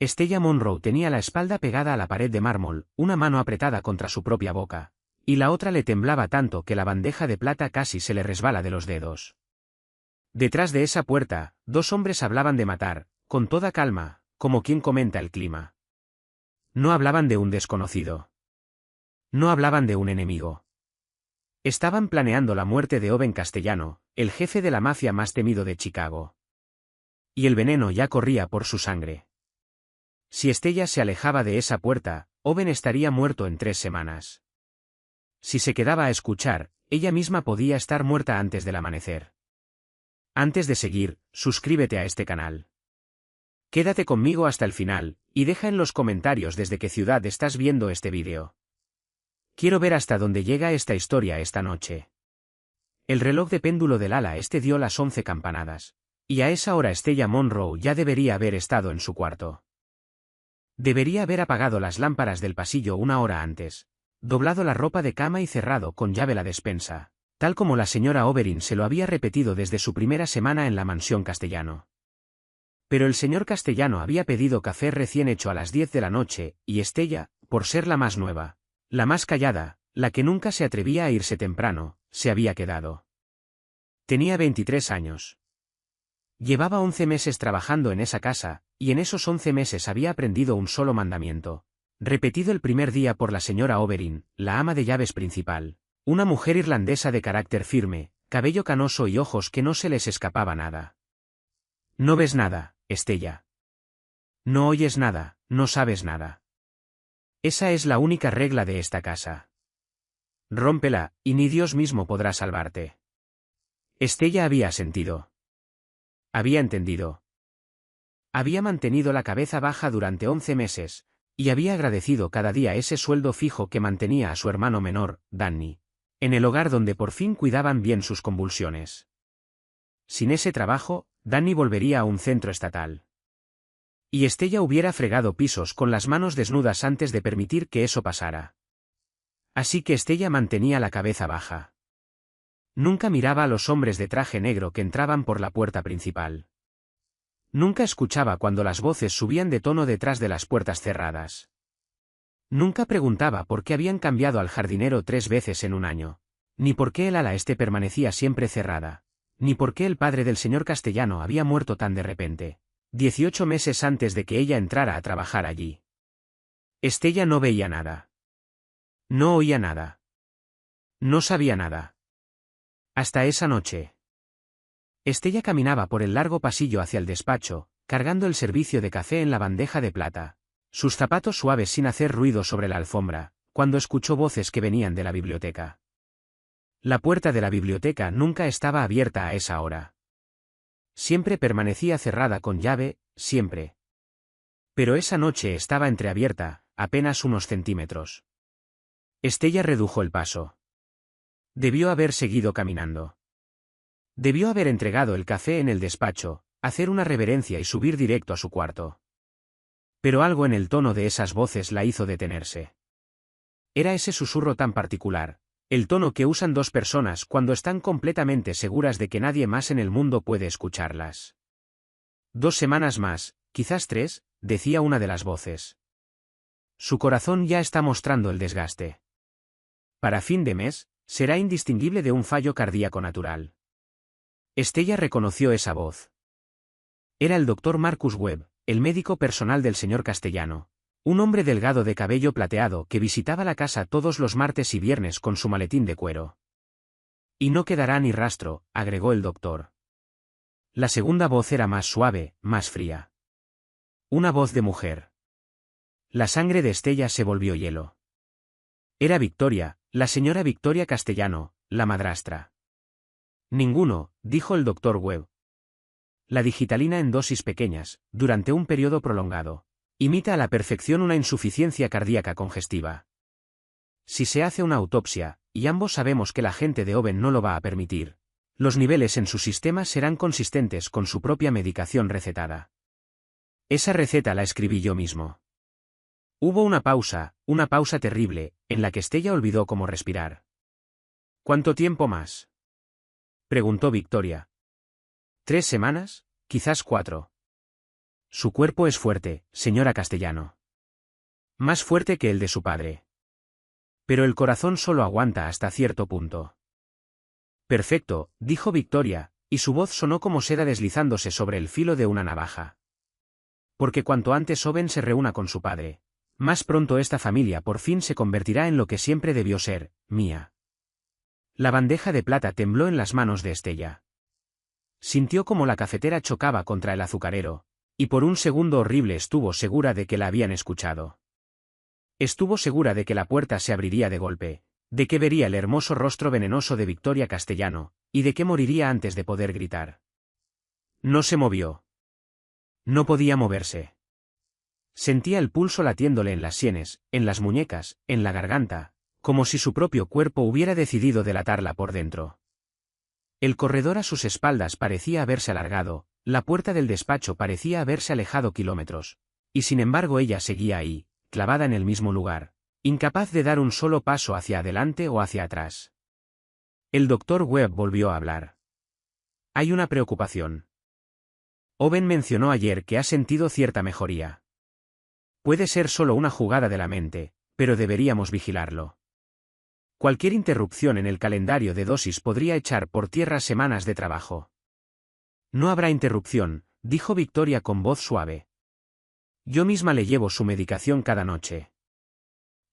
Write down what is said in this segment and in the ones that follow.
Estella Monroe tenía la espalda pegada a la pared de mármol, una mano apretada contra su propia boca, y la otra le temblaba tanto que la bandeja de plata casi se le resbala de los dedos. Detrás de esa puerta, dos hombres hablaban de matar, con toda calma, como quien comenta el clima. No hablaban de un desconocido. No hablaban de un enemigo. Estaban planeando la muerte de Owen Castellano, el jefe de la mafia más temido de Chicago. Y el veneno ya corría por su sangre. Si Estella se alejaba de esa puerta, Owen estaría muerto en 3 semanas. Si se quedaba a escuchar, ella misma podía estar muerta antes del amanecer. Antes de seguir, suscríbete a este canal. Quédate conmigo hasta el final, y deja en los comentarios desde qué ciudad estás viendo este vídeo. Quiero ver hasta dónde llega esta historia esta noche. El reloj de péndulo del ala este dio las 11 campanadas. Y a esa hora Estella Monroe ya debería haber estado en su cuarto. Debería haber apagado las lámparas del pasillo una hora antes, doblado la ropa de cama y cerrado con llave la despensa, tal como la señora Oberyn se lo había repetido desde su primera semana en la mansión Castellano. Pero el señor Castellano había pedido café recién hecho a las 10 de la noche, y Estella, por ser la más nueva, la más callada, la que nunca se atrevía a irse temprano, se había quedado. Tenía 23 años. Llevaba 11 meses trabajando en esa casa, y en esos 11 meses había aprendido un solo mandamiento, repetido el primer día por la señora Oberyn, la ama de llaves principal, una mujer irlandesa de carácter firme, cabello canoso y ojos que no se les escapaba nada. No ves nada, Estella. No oyes nada, no sabes nada. Esa es la única regla de esta casa. Rómpela, y ni Dios mismo podrá salvarte. Estella había sentido. Había entendido. Había mantenido la cabeza baja durante 11 meses, y había agradecido cada día ese sueldo fijo que mantenía a su hermano menor, Danny, en el hogar donde por fin cuidaban bien sus convulsiones. Sin ese trabajo, Danny volvería a un centro estatal. Y Estella hubiera fregado pisos con las manos desnudas antes de permitir que eso pasara. Así que Estella mantenía la cabeza baja. Nunca miraba a los hombres de traje negro que entraban por la puerta principal. Nunca escuchaba cuando las voces subían de tono detrás de las puertas cerradas. Nunca preguntaba por qué habían cambiado al jardinero 3 veces en un año, ni por qué el ala este permanecía siempre cerrada, ni por qué el padre del señor Castellano había muerto tan de repente, 18 meses antes de que ella entrara a trabajar allí. Estella no veía nada. No oía nada. No sabía nada. Hasta esa noche. Estella caminaba por el largo pasillo hacia el despacho, cargando el servicio de café en la bandeja de plata, sus zapatos suaves sin hacer ruido sobre la alfombra, cuando escuchó voces que venían de la biblioteca. La puerta de la biblioteca nunca estaba abierta a esa hora. Siempre permanecía cerrada con llave, siempre. Pero esa noche estaba entreabierta, apenas unos centímetros. Estella redujo el paso. Debió haber seguido caminando. Debió haber entregado el café en el despacho, hacer una reverencia y subir directo a su cuarto. Pero algo en el tono de esas voces la hizo detenerse. Era ese susurro tan particular, el tono que usan 2 personas cuando están completamente seguras de que nadie más en el mundo puede escucharlas. 2 semanas más, quizás 3, decía una de las voces. Su corazón ya está mostrando el desgaste. Para fin de mes, será indistinguible de un fallo cardíaco natural. Estella reconoció esa voz. Era el doctor Marcus Webb, el médico personal del señor Castellano, un hombre delgado de cabello plateado que visitaba la casa todos los martes y viernes con su maletín de cuero. Y no quedará ni rastro, agregó el doctor. La segunda voz era más suave, más fría. Una voz de mujer. La sangre de Estella se volvió hielo. Era Victoria, la señora Victoria Castellano, la madrastra. Ninguno, dijo el doctor Webb. La digitalina en dosis pequeñas, durante un periodo prolongado, imita a la perfección una insuficiencia cardíaca congestiva. Si se hace una autopsia, y ambos sabemos que la gente de Owen no lo va a permitir, los niveles en su sistema serán consistentes con su propia medicación recetada. Esa receta la escribí yo mismo. Hubo una pausa terrible, en la que Estella olvidó cómo respirar. ¿Cuánto tiempo más?, preguntó Victoria. 3 semanas, quizás 4. Su cuerpo es fuerte, señora Castellano. Más fuerte que el de su padre. Pero el corazón solo aguanta hasta cierto punto. Perfecto, dijo Victoria, y su voz sonó como seda deslizándose sobre el filo de una navaja. Porque cuanto antes Owen se reúna con su padre, más pronto esta familia por fin se convertirá en lo que siempre debió ser, mía. La bandeja de plata tembló en las manos de Estella. Sintió como la cafetera chocaba contra el azucarero, y por un segundo horrible estuvo segura de que la habían escuchado. Estuvo segura de que la puerta se abriría de golpe, de que vería el hermoso rostro venenoso de Victoria Castellano, y de que moriría antes de poder gritar. No se movió. No podía moverse. Sentía el pulso latiéndole en las sienes, en las muñecas, en la garganta, como si su propio cuerpo hubiera decidido delatarla por dentro. El corredor a sus espaldas parecía haberse alargado, la puerta del despacho parecía haberse alejado kilómetros, y sin embargo ella seguía ahí, clavada en el mismo lugar, incapaz de dar un solo paso hacia adelante o hacia atrás. El doctor Webb volvió a hablar. Hay una preocupación. Owen mencionó ayer que ha sentido cierta mejoría. Puede ser solo una jugada de la mente, pero deberíamos vigilarlo. Cualquier interrupción en el calendario de dosis podría echar por tierra semanas de trabajo. No habrá interrupción, dijo Victoria con voz suave. Yo misma le llevo su medicación cada noche.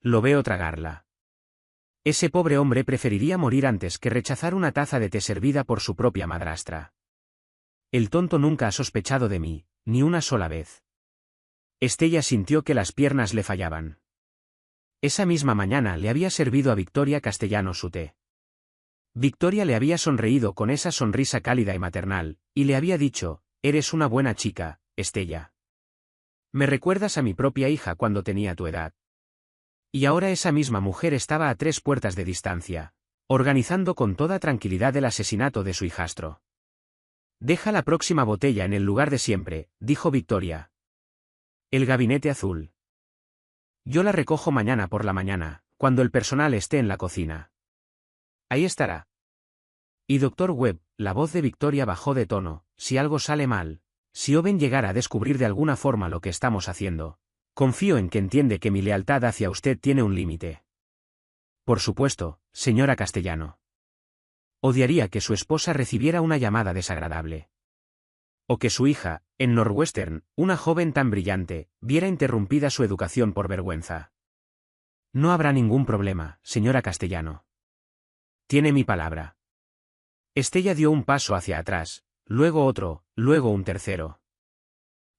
Lo veo tragarla. Ese pobre hombre preferiría morir antes que rechazar una taza de té servida por su propia madrastra. El tonto nunca ha sospechado de mí, ni una sola vez. Estella sintió que las piernas le fallaban. Esa misma mañana le había servido a Victoria Castellano su té. Victoria le había sonreído con esa sonrisa cálida y maternal, y le había dicho, «Eres una buena chica, Estella. Me recuerdas a mi propia hija cuando tenía tu edad». Y ahora esa misma mujer estaba a 3 puertas de distancia, organizando con toda tranquilidad el asesinato de su hijastro. «Deja la próxima botella en el lugar de siempre», dijo Victoria. «El gabinete azul. Yo la recojo mañana por la mañana, cuando el personal esté en la cocina. Ahí estará». Y doctor Webb, la voz de Victoria bajó de tono, «Si algo sale mal, si Owen llegara a descubrir de alguna forma lo que estamos haciendo, confío en que entiende que mi lealtad hacia usted tiene un límite». «Por supuesto, señora Castellano. Odiaría que su esposa recibiera una llamada desagradable. O que su hija, en Northwestern, una joven tan brillante, viera interrumpida su educación por vergüenza. No habrá ningún problema, señora Castellano. Tiene mi palabra». Estella dio un paso hacia atrás, luego otro, luego un tercero.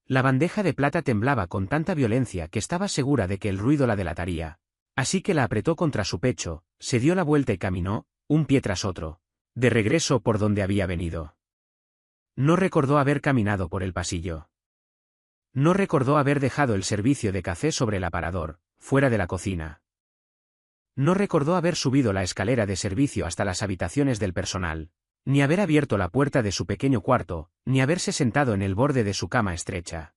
La bandeja de plata temblaba con tanta violencia que estaba segura de que el ruido la delataría, así que la apretó contra su pecho, se dio la vuelta y caminó, un pie tras otro, de regreso por donde había venido. No recordó haber caminado por el pasillo. No recordó haber dejado el servicio de café sobre el aparador, fuera de la cocina. No recordó haber subido la escalera de servicio hasta las habitaciones del personal, ni haber abierto la puerta de su pequeño cuarto, ni haberse sentado en el borde de su cama estrecha.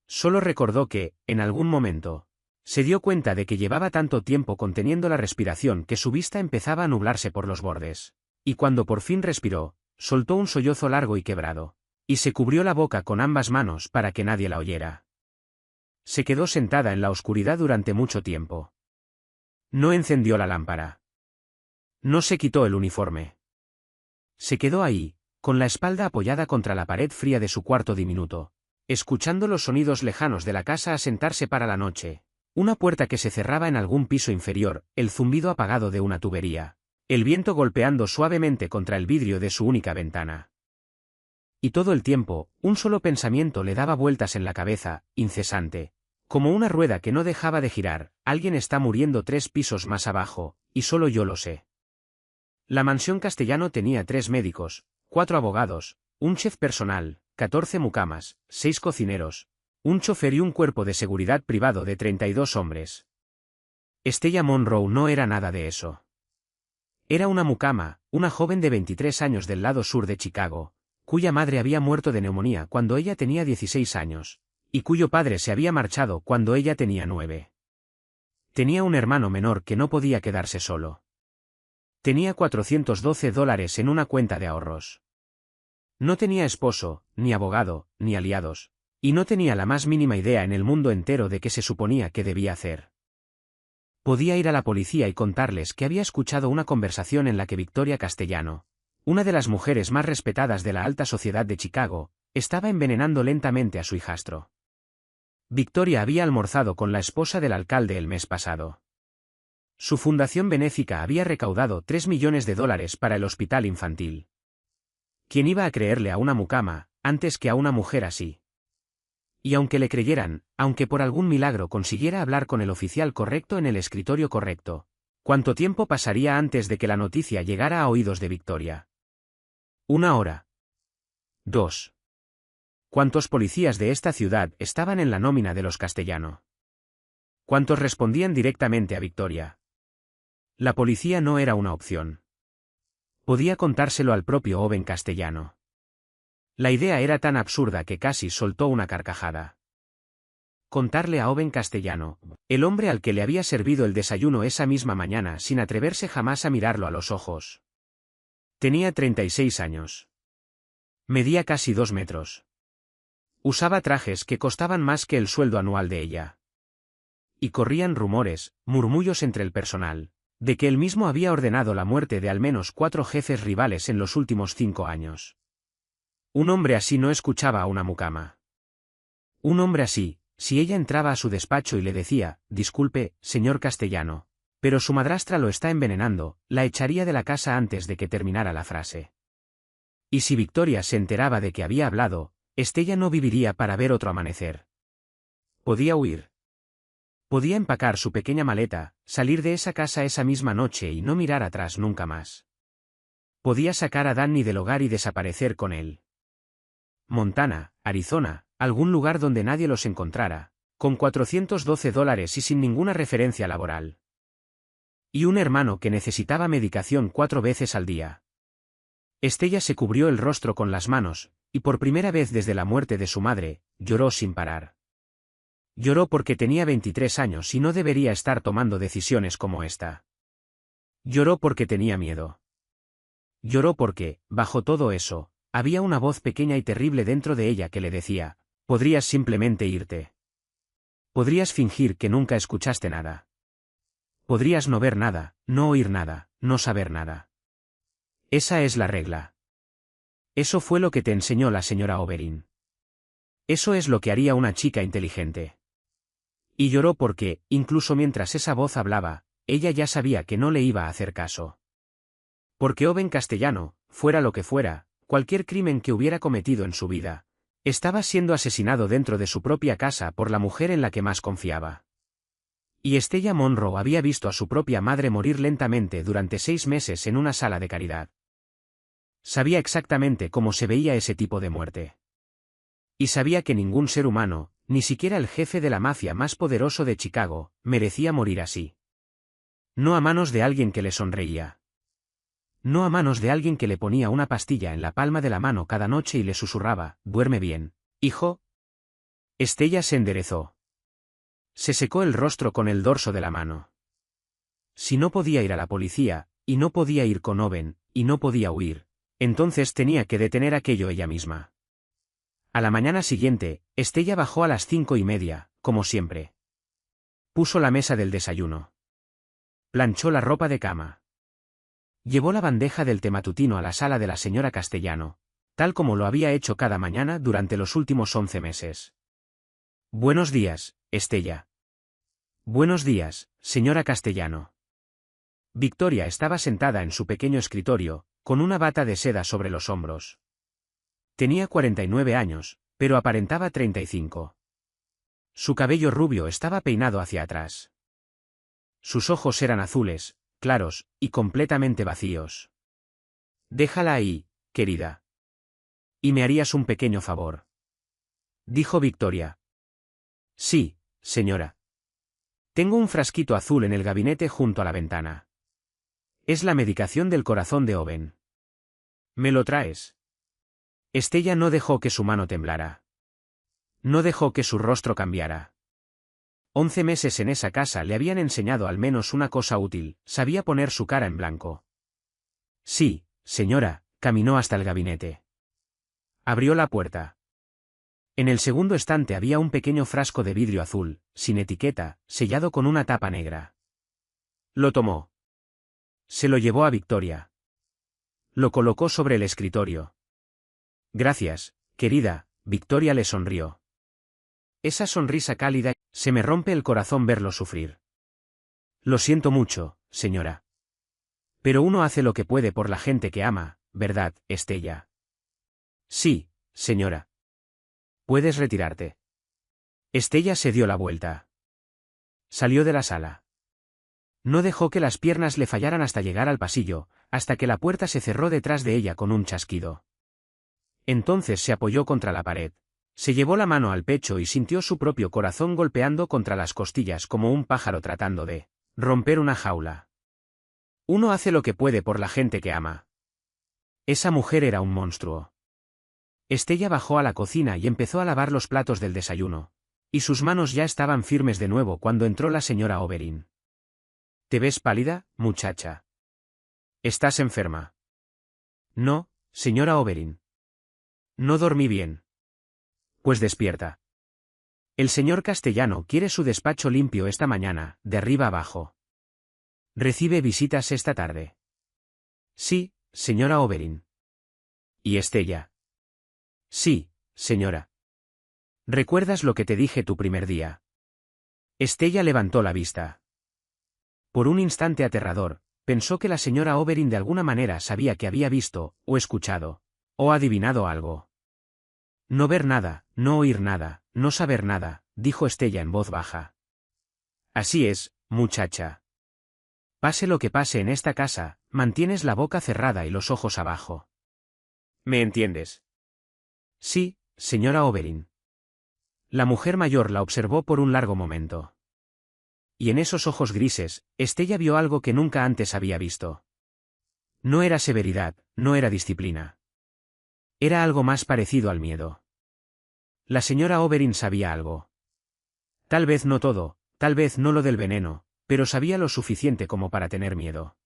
Solo recordó que, en algún momento, se dio cuenta de que llevaba tanto tiempo conteniendo la respiración que su vista empezaba a nublarse por los bordes, y cuando por fin respiró, soltó un sollozo largo y quebrado, y se cubrió la boca con ambas manos para que nadie la oyera. Se quedó sentada en la oscuridad durante mucho tiempo. No encendió la lámpara. No se quitó el uniforme. Se quedó ahí, con la espalda apoyada contra la pared fría de su cuarto diminuto, escuchando los sonidos lejanos de la casa asentarse para la noche, una puerta que se cerraba en algún piso inferior, el zumbido apagado de una tubería, el viento golpeando suavemente contra el vidrio de su única ventana. Y todo el tiempo, un solo pensamiento le daba vueltas en la cabeza, incesante, como una rueda que no dejaba de girar: alguien está muriendo 3 pisos más abajo, y solo yo lo sé. La mansión Castellano tenía 3 médicos, 4 abogados, un chef personal, 14 mucamas, 6 cocineros, un chofer y un cuerpo de seguridad privado de 32 hombres. Estella Monroe no era nada de eso. Era una mucama, una joven de 23 años del lado sur de Chicago, cuya madre había muerto de neumonía cuando ella tenía 16 años, y cuyo padre se había marchado cuando ella tenía 9. Tenía un hermano menor que no podía quedarse solo. Tenía $412 en una cuenta de ahorros. No tenía esposo, ni abogado, ni aliados, Y no tenía la más mínima idea en el mundo entero de qué se suponía que debía hacer. Podía ir a la policía y contarles que había escuchado una conversación en la que Victoria Castellano, una de las mujeres más respetadas de la alta sociedad de Chicago, estaba envenenando lentamente a su hijastro. Victoria había almorzado con la esposa del alcalde el mes pasado. Su fundación benéfica había recaudado $3 millones para el hospital infantil. ¿Quién iba a creerle a una mucama, antes que a una mujer así? Y aunque le creyeran, aunque por algún milagro consiguiera hablar con el oficial correcto en el escritorio correcto, ¿cuánto tiempo pasaría antes de que la noticia llegara a oídos de Victoria? 1 hora. 2. ¿Cuántos policías de esta ciudad estaban en la nómina de los Castellano? ¿Cuántos respondían directamente a Victoria? La policía no era una opción. Podía contárselo al propio Owen Castellano. La idea era tan absurda que casi soltó una carcajada. Contarle a Owen Castellano, el hombre al que le había servido el desayuno esa misma mañana sin atreverse jamás a mirarlo a los ojos. Tenía 36 años. Medía casi 2 metros. Usaba trajes que costaban más que el sueldo anual de ella. Y corrían rumores, murmullos entre el personal, de que él mismo había ordenado la muerte de al menos 4 jefes rivales en los últimos 5 años. Un hombre así no escuchaba a una mucama. Un hombre así, si ella entraba a su despacho y le decía, disculpe, señor Castellano, pero su madrastra lo está envenenando, la echaría de la casa antes de que terminara la frase. Y si Victoria se enteraba de que había hablado, Estella no viviría para ver otro amanecer. Podía huir. Podía empacar su pequeña maleta, salir de esa casa esa misma noche y no mirar atrás nunca más. Podía sacar a Danny del hogar y desaparecer con él. Montana, Arizona, algún lugar donde nadie los encontrara, con $412 y sin ninguna referencia laboral. Y un hermano que necesitaba medicación 4 veces al día. Estella se cubrió el rostro con las manos, y por primera vez desde la muerte de su madre, lloró sin parar. Lloró porque tenía 23 años y no debería estar tomando decisiones como esta. Lloró porque tenía miedo. Lloró porque, bajo todo eso, había una voz pequeña y terrible dentro de ella que le decía, podrías simplemente irte. Podrías fingir que nunca escuchaste nada. Podrías no ver nada, no oír nada, no saber nada. Esa es la regla. Eso fue lo que te enseñó la señora Oberyn. Eso es lo que haría una chica inteligente. Y lloró porque, incluso mientras esa voz hablaba, ella ya sabía que no le iba a hacer caso. Porque Owen Castellano, fuera lo que fuera, cualquier crimen que hubiera cometido en su vida, estaba siendo asesinado dentro de su propia casa por la mujer en la que más confiaba. Y Estella Monroe había visto a su propia madre morir lentamente durante 6 meses en una sala de caridad. Sabía exactamente cómo se veía ese tipo de muerte. Y sabía que ningún ser humano, ni siquiera el jefe de la mafia más poderoso de Chicago, merecía morir así. No a manos de alguien que le sonreía. No a manos de alguien que le ponía una pastilla en la palma de la mano cada noche y le susurraba, duerme bien, hijo. Estella se enderezó. Se secó el rostro con el dorso de la mano. Si no podía ir a la policía, y no podía ir con Owen, y no podía huir, entonces tenía que detener aquello ella misma. A la mañana siguiente, Estella bajó a las 5:30, como siempre. Puso la mesa del desayuno. Planchó la ropa de cama. Llevó la bandeja del té matutino a la sala de la señora Castellano, tal como lo había hecho cada mañana durante los últimos 11 meses. Buenos días, Estella. Buenos días, señora Castellano. Victoria estaba sentada en su pequeño escritorio, con una bata de seda sobre los hombros. Tenía 49 años, pero aparentaba 35. Su cabello rubio estaba peinado hacia atrás. Sus ojos eran azules, claros, y completamente vacíos. Déjala ahí, querida. Y me harías un pequeño favor. Dijo Victoria. Sí, señora. Tengo un frasquito azul en el gabinete junto a la ventana. Es la medicación del corazón de Owen. ¿Me lo traes? Estella no dejó que su mano temblara. No dejó que su rostro cambiara. 11 meses en esa casa le habían enseñado al menos una cosa útil, sabía poner su cara en blanco. Sí, señora, caminó hasta el gabinete. Abrió la puerta. En el segundo estante había un pequeño frasco de vidrio azul, sin etiqueta, sellado con una tapa negra. Lo tomó. Se lo llevó a Victoria. Lo colocó sobre el escritorio. Gracias, querida, Victoria le sonrió. Esa sonrisa cálida, se me rompe el corazón verlo sufrir. Lo siento mucho, señora. Pero uno hace lo que puede por la gente que ama, ¿verdad, Estella? Sí, señora. Puedes retirarte. Estella se dio la vuelta. Salió de la sala. No dejó que las piernas le fallaran hasta llegar al pasillo, hasta que la puerta se cerró detrás de ella con un chasquido. Entonces se apoyó contra la pared. Se llevó la mano al pecho y sintió su propio corazón golpeando contra las costillas como un pájaro tratando de romper una jaula. Uno hace lo que puede por la gente que ama. Esa mujer era un monstruo. Estella bajó a la cocina y empezó a lavar los platos del desayuno. Y sus manos ya estaban firmes de nuevo cuando entró la señora Oberyn. ¿Te ves pálida, muchacha? ¿Estás enferma? No, señora Oberyn. No dormí bien. Pues despierta. El señor Castellano quiere su despacho limpio esta mañana, de arriba abajo. ¿Recibe visitas esta tarde? Sí, señora Oberyn. ¿Y Estella? Sí, señora. ¿Recuerdas lo que te dije tu primer día? Estella levantó la vista. Por un instante aterrador, pensó que la señora Oberyn de alguna manera sabía que había visto, o escuchado, o adivinado algo. No ver nada, no oír nada, no saber nada, dijo Estella en voz baja. Así es, muchacha. Pase lo que pase en esta casa, mantienes la boca cerrada y los ojos abajo. ¿Me entiendes? Sí, señora Oberyn. La mujer mayor la observó por un largo momento. Y en esos ojos grises, Estella vio algo que nunca antes había visto. No era severidad, no era disciplina. Era algo más parecido al miedo. La señora Oberyn sabía algo. Tal vez no todo, tal vez no lo del veneno, pero sabía lo suficiente como para tener miedo.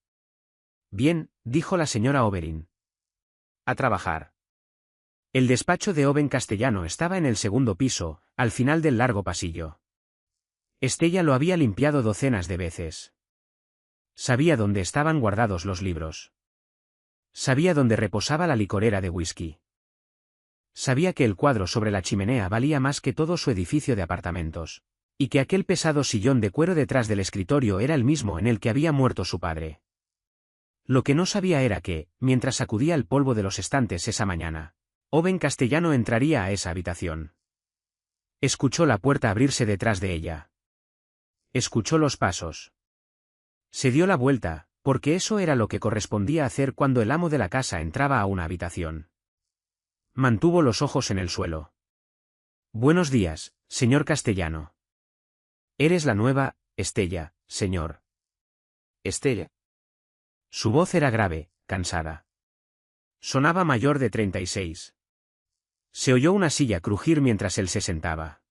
Bien, dijo la señora Oberyn. A trabajar. El despacho de Owen Castellano estaba en el segundo piso, al final del largo pasillo. Estella lo había limpiado docenas de veces. Sabía dónde estaban guardados los libros. Sabía dónde reposaba la licorera de whisky. Sabía que el cuadro sobre la chimenea valía más que todo su edificio de apartamentos, y que aquel pesado sillón de cuero detrás del escritorio era el mismo en el que había muerto su padre. Lo que no sabía era que, mientras sacudía el polvo de los estantes esa mañana, Owen Castellano entraría a esa habitación. Escuchó la puerta abrirse detrás de ella. Escuchó los pasos. Se dio la vuelta, porque eso era lo que correspondía hacer cuando el amo de la casa entraba a una habitación. Mantuvo los ojos en el suelo. Buenos días, señor Castellano. Eres la nueva, Estella, señor. Estella. Su voz era grave, cansada. Sonaba mayor de 36. Se oyó una silla crujir mientras él se sentaba.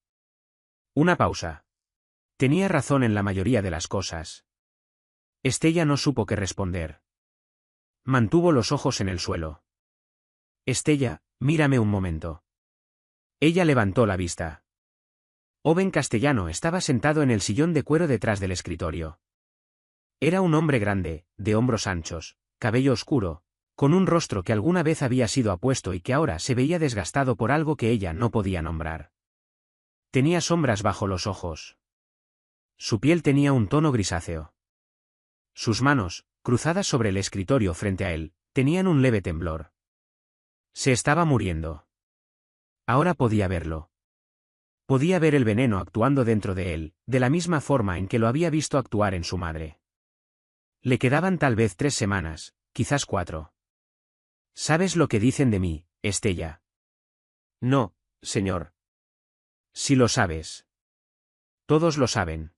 Una pausa. Tenía razón en la mayoría de las cosas. Estella no supo qué responder. Mantuvo los ojos en el suelo. Estella, mírame un momento. Ella levantó la vista. Owen Castellano estaba sentado en el sillón de cuero detrás del escritorio. Era un hombre grande, de hombros anchos, cabello oscuro, con un rostro que alguna vez había sido apuesto y que ahora se veía desgastado por algo que ella no podía nombrar. Tenía sombras bajo los ojos. Su piel tenía un tono grisáceo. Sus manos, cruzadas sobre el escritorio frente a él, tenían un leve temblor. Se estaba muriendo. Ahora podía verlo. Podía ver el veneno actuando dentro de él, de la misma forma en que lo había visto actuar en su madre. Le quedaban tal vez 3 semanas, quizás 4. ¿Sabes lo que dicen de mí, Estella? No, señor. Sí lo sabes. Todos lo saben.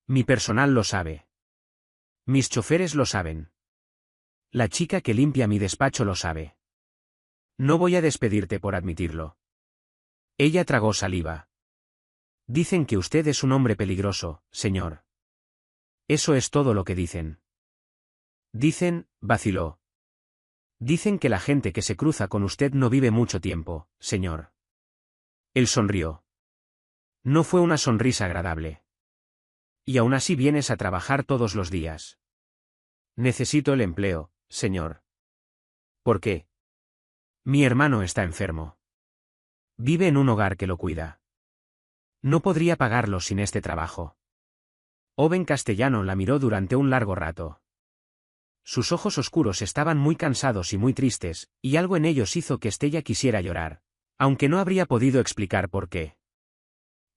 Mi personal lo sabe. Mis choferes lo saben. La chica que limpia mi despacho lo sabe. No voy a despedirte por admitirlo. Ella tragó saliva. Dicen que usted es un hombre peligroso, señor. Eso es todo lo que dicen. Dicen, vaciló. Dicen que la gente que se cruza con usted no vive mucho tiempo, señor. Él sonrió. No fue una sonrisa agradable. Y aún así vienes a trabajar todos los días. Necesito el empleo, señor. ¿Por qué? Mi hermano está enfermo. Vive en un hogar que lo cuida. No podría pagarlo sin este trabajo. Owen Castellano la miró durante un largo rato. Sus ojos oscuros estaban muy cansados y muy tristes, y algo en ellos hizo que Estella quisiera llorar, aunque no habría podido explicar por qué.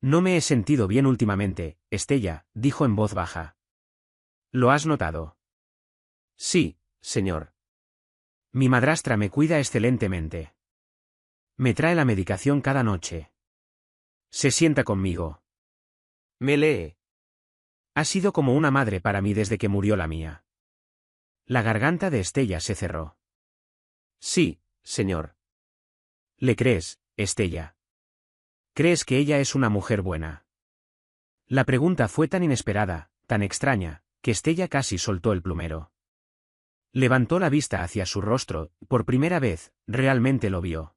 No me he sentido bien últimamente, Estella, dijo en voz baja. ¿Lo has notado? Sí, señor. Mi madrastra me cuida excelentemente. Me trae la medicación cada noche. Se sienta conmigo. Me lee. Ha sido como una madre para mí desde que murió la mía. La garganta de Estella se cerró. Sí, señor. ¿Le crees, Estella? ¿Crees que ella es una mujer buena? La pregunta fue tan inesperada, tan extraña, que Estella casi soltó el plumero. Levantó la vista hacia su rostro, por primera vez, realmente lo vio.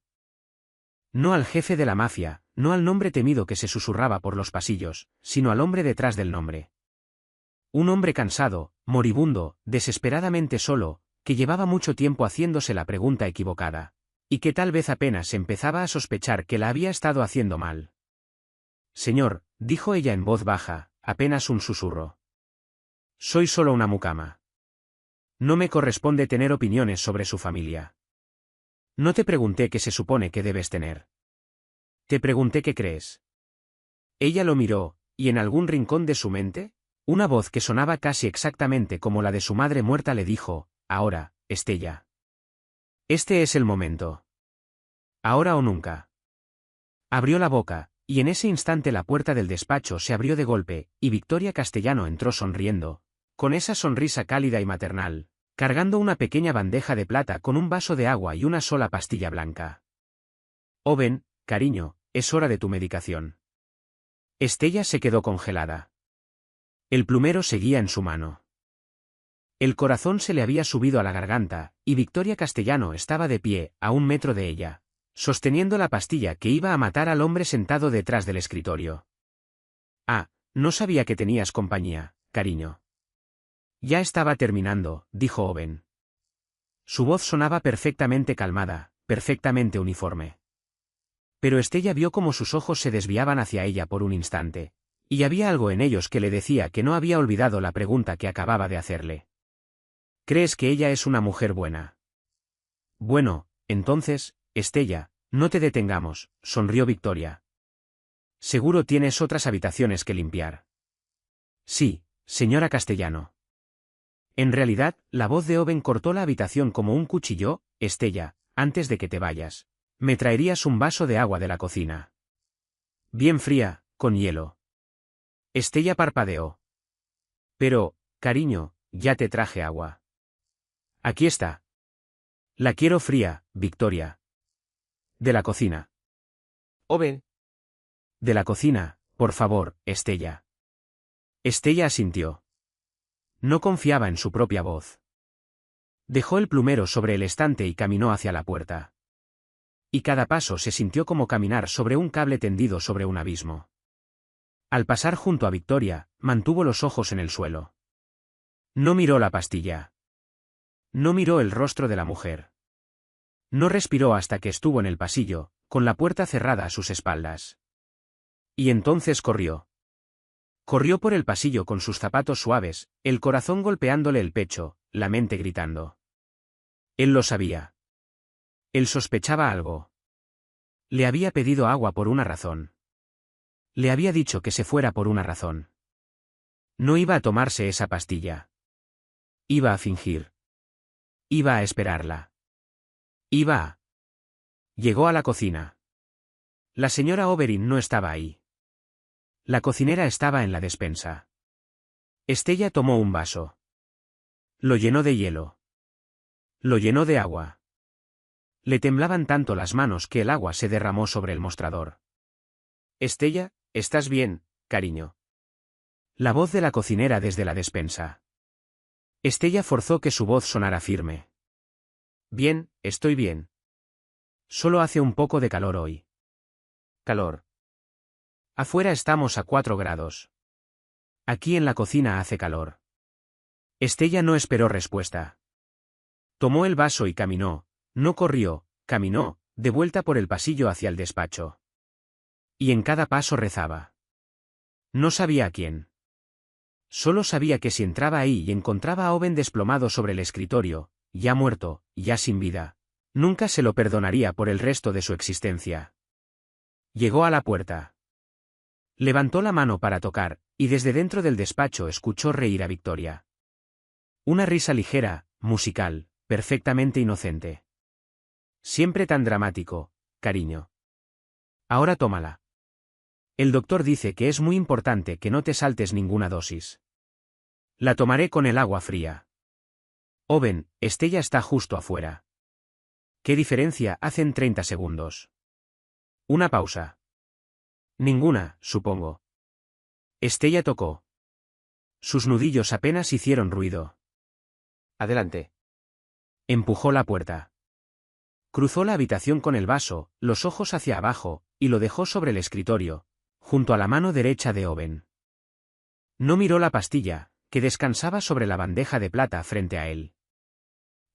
No al jefe de la mafia, no al nombre temido que se susurraba por los pasillos, sino al hombre detrás del nombre. Un hombre cansado, moribundo, desesperadamente solo, que llevaba mucho tiempo haciéndose la pregunta equivocada, y que tal vez apenas empezaba a sospechar que la había estado haciendo mal. Señor, dijo ella en voz baja, apenas un susurro. Soy solo una mucama. No me corresponde tener opiniones sobre su familia. No te pregunté qué se supone que debes tener. Te pregunté qué crees. Ella lo miró, y en algún rincón de su mente, una voz que sonaba casi exactamente como la de su madre muerta le dijo, ahora, Estella. Este es el momento. Ahora o nunca. Abrió la boca, y en ese instante la puerta del despacho se abrió de golpe, y Victoria Castellano entró sonriendo, con esa sonrisa cálida y maternal, cargando una pequeña bandeja de plata con un vaso de agua y una sola pastilla blanca. Owen, cariño, es hora de tu medicación. Estella se quedó congelada. El plumero seguía en su mano. El corazón se le había subido a la garganta, y Victoria Castellano estaba de pie, a 1 metro de ella, sosteniendo la pastilla que iba a matar al hombre sentado detrás del escritorio. Ah, no sabía que tenías compañía, cariño. Ya estaba terminando, dijo Owen. Su voz sonaba perfectamente calmada, perfectamente uniforme. Pero Estella vio cómo sus ojos se desviaban hacia ella por un instante, y había algo en ellos que le decía que no había olvidado la pregunta que acababa de hacerle. ¿Crees que ella es una mujer buena? Bueno, entonces, Estella, no te detengamos, sonrió Victoria. Seguro tienes otras habitaciones que limpiar. Sí, señora Castellano. En realidad, la voz de Owen cortó la habitación como un cuchillo. Estella, antes de que te vayas, me traerías un vaso de agua de la cocina. Bien fría, con hielo. Estella parpadeó. Pero, cariño, ya te traje agua. Aquí está. La quiero fría, Victoria. De la cocina. Owen. De la cocina, por favor, Estella. Estella asintió. No confiaba en su propia voz. Dejó el plumero sobre el estante y caminó hacia la puerta. Y cada paso se sintió como caminar sobre un cable tendido sobre un abismo. Al pasar junto a Victoria, mantuvo los ojos en el suelo. No miró la pastilla. No miró el rostro de la mujer. No respiró hasta que estuvo en el pasillo, con la puerta cerrada a sus espaldas. Y entonces corrió. Corrió por el pasillo con sus zapatos suaves, el corazón golpeándole el pecho, la mente gritando. Él lo sabía. Él sospechaba algo. Le había pedido agua por una razón. Le había dicho que se fuera por una razón. No iba a tomarse esa pastilla. Iba a fingir. Iba a esperarla. Iba a... Llegó a la cocina. La señora Oberyn no estaba ahí. La cocinera estaba en la despensa. Estella tomó un vaso. Lo llenó de hielo. Lo llenó de agua. Le temblaban tanto las manos que el agua se derramó sobre el mostrador. Estella, ¿estás bien, cariño? La voz de la cocinera desde la despensa. Estella forzó que su voz sonara firme. Bien, estoy bien. Solo hace un poco de calor hoy. Calor. Afuera estamos a 4 grados. Aquí en la cocina hace calor. Estella no esperó respuesta. Tomó el vaso y caminó, no corrió, caminó, de vuelta por el pasillo hacia el despacho. Y en cada paso rezaba. No sabía a quién. Solo sabía que si entraba ahí y encontraba a Owen desplomado sobre el escritorio, ya muerto, ya sin vida, nunca se lo perdonaría por el resto de su existencia. Llegó a la puerta. Levantó la mano para tocar, y desde dentro del despacho escuchó reír a Victoria. Una risa ligera, musical, perfectamente inocente. Siempre tan dramático, cariño. Ahora tómala. El doctor dice que es muy importante que no te saltes ninguna dosis. La tomaré con el agua fría. Owen, Estella está justo afuera. ¿Qué diferencia hacen 30 segundos? Una pausa. Ninguna, supongo. Estella tocó. Sus nudillos apenas hicieron ruido. Adelante. Empujó la puerta. Cruzó la habitación con el vaso, los ojos hacia abajo, y lo dejó sobre el escritorio, junto a la mano derecha de Owen. No miró la pastilla, que descansaba sobre la bandeja de plata frente a él.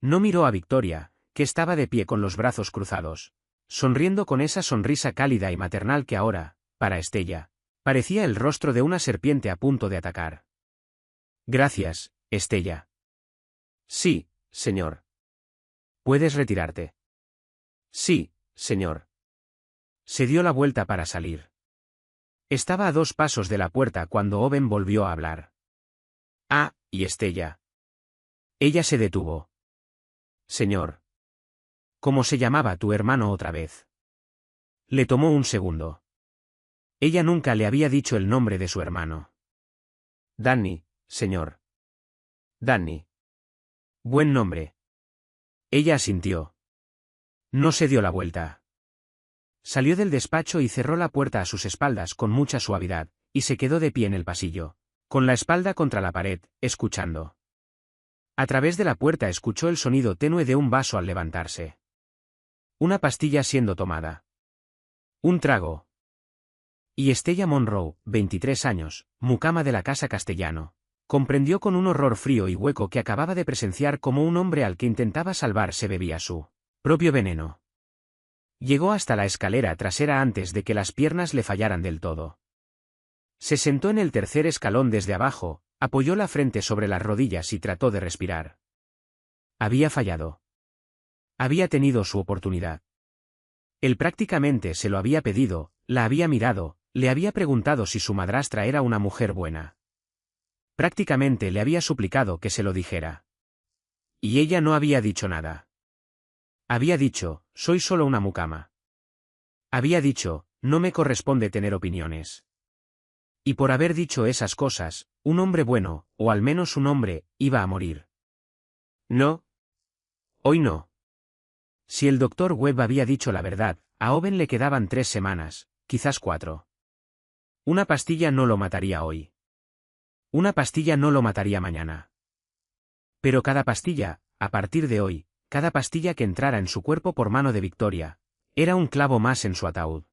No miró a Victoria, que estaba de pie con los brazos cruzados, sonriendo con esa sonrisa cálida y maternal que ahora, para Estella, parecía el rostro de una serpiente a punto de atacar. Gracias, Estella. Sí, señor. ¿Puedes retirarte? Sí, señor. Se dio la vuelta para salir. Estaba a 2 pasos de la puerta cuando Owen volvió a hablar. Ah, y Estella. Ella se detuvo. Señor. ¿Cómo se llamaba tu hermano otra vez? Le tomó un segundo. Ella nunca le había dicho el nombre de su hermano. Danny, señor. Danny. Buen nombre. Ella asintió. No se dio la vuelta. Salió del despacho y cerró la puerta a sus espaldas con mucha suavidad, y se quedó de pie en el pasillo, con la espalda contra la pared, escuchando. A través de la puerta escuchó el sonido tenue de un vaso al levantarse. Una pastilla siendo tomada. Un trago. Y Estella Monroe, 23 años, mucama de la casa Castellano, comprendió con un horror frío y hueco que acababa de presenciar cómo un hombre al que intentaba salvar se bebía su propio veneno. Llegó hasta la escalera trasera antes de que las piernas le fallaran del todo. Se sentó en el tercer escalón desde abajo, apoyó la frente sobre las rodillas y trató de respirar. Había fallado. Había tenido su oportunidad. Él prácticamente se lo había pedido, la había mirado, le había preguntado si su madrastra era una mujer buena. Prácticamente le había suplicado que se lo dijera. Y ella no había dicho nada. Había dicho, soy solo una mucama. Había dicho, no me corresponde tener opiniones. Y por haber dicho esas cosas, un hombre bueno, o al menos un hombre, iba a morir. No. Hoy no. Si el doctor Webb había dicho la verdad, a Owen le quedaban 3 semanas, quizás 4. Una pastilla no lo mataría hoy. Una pastilla no lo mataría mañana. Pero cada pastilla, a partir de hoy, cada pastilla que entrara en su cuerpo por mano de Victoria, era un clavo más en su ataúd.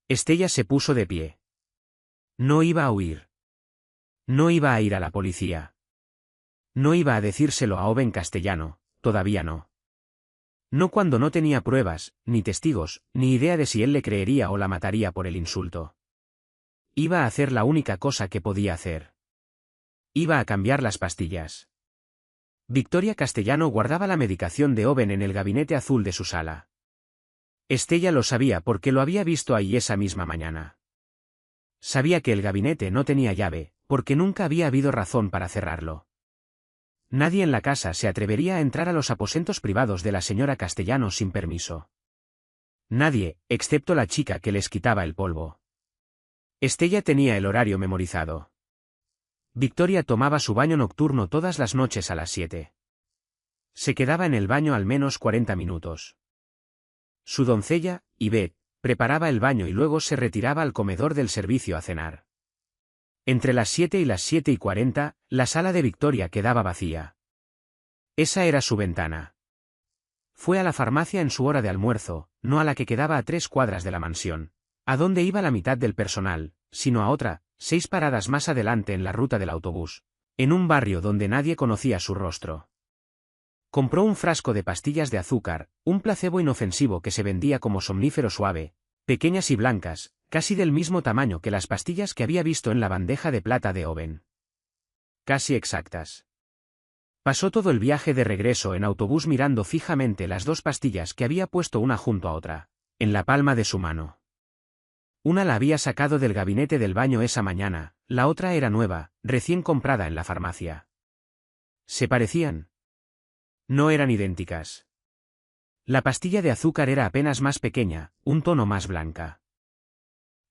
Estella se puso de pie. No iba a huir. No iba a ir a la policía. No iba a decírselo a Owen Castellano, todavía no. No cuando no tenía pruebas, ni testigos, ni idea de si él le creería o la mataría por el insulto. Iba a hacer la única cosa que podía hacer. Iba a cambiar las pastillas. Victoria Castellano guardaba la medicación de Owen en el gabinete azul de su sala. Estella lo sabía porque lo había visto ahí esa misma mañana. Sabía que el gabinete no tenía llave, porque nunca había habido razón para cerrarlo. Nadie en la casa se atrevería a entrar a los aposentos privados de la señora Castellano sin permiso. Nadie, excepto la chica que les quitaba el polvo. Estella tenía el horario memorizado. Victoria tomaba su baño nocturno todas las noches a las 7. Se quedaba en el baño al menos 40 minutos. Su doncella, Yvette, preparaba el baño y luego se retiraba al comedor del servicio a cenar. Entre las 7 y las 7:40, la sala de Victoria quedaba vacía. Esa era su ventana. Fue a la farmacia en su hora de almuerzo, no a la que quedaba a 3 cuadras de la mansión, ¿A dónde iba la mitad del personal, sino a otra, 6 paradas más adelante en la ruta del autobús, en un barrio donde nadie conocía su rostro? Compró un frasco de pastillas de azúcar, un placebo inofensivo que se vendía como somnífero suave, pequeñas y blancas, casi del mismo tamaño que las pastillas que había visto en la bandeja de plata de Owen. Casi exactas. Pasó todo el viaje de regreso en autobús mirando fijamente las 2 pastillas que había puesto una junto a otra, en la palma de su mano. Una la había sacado del gabinete del baño esa mañana, la otra era nueva, recién comprada en la farmacia. ¿Se parecían? No eran idénticas. La pastilla de azúcar era apenas más pequeña, un tono más blanca.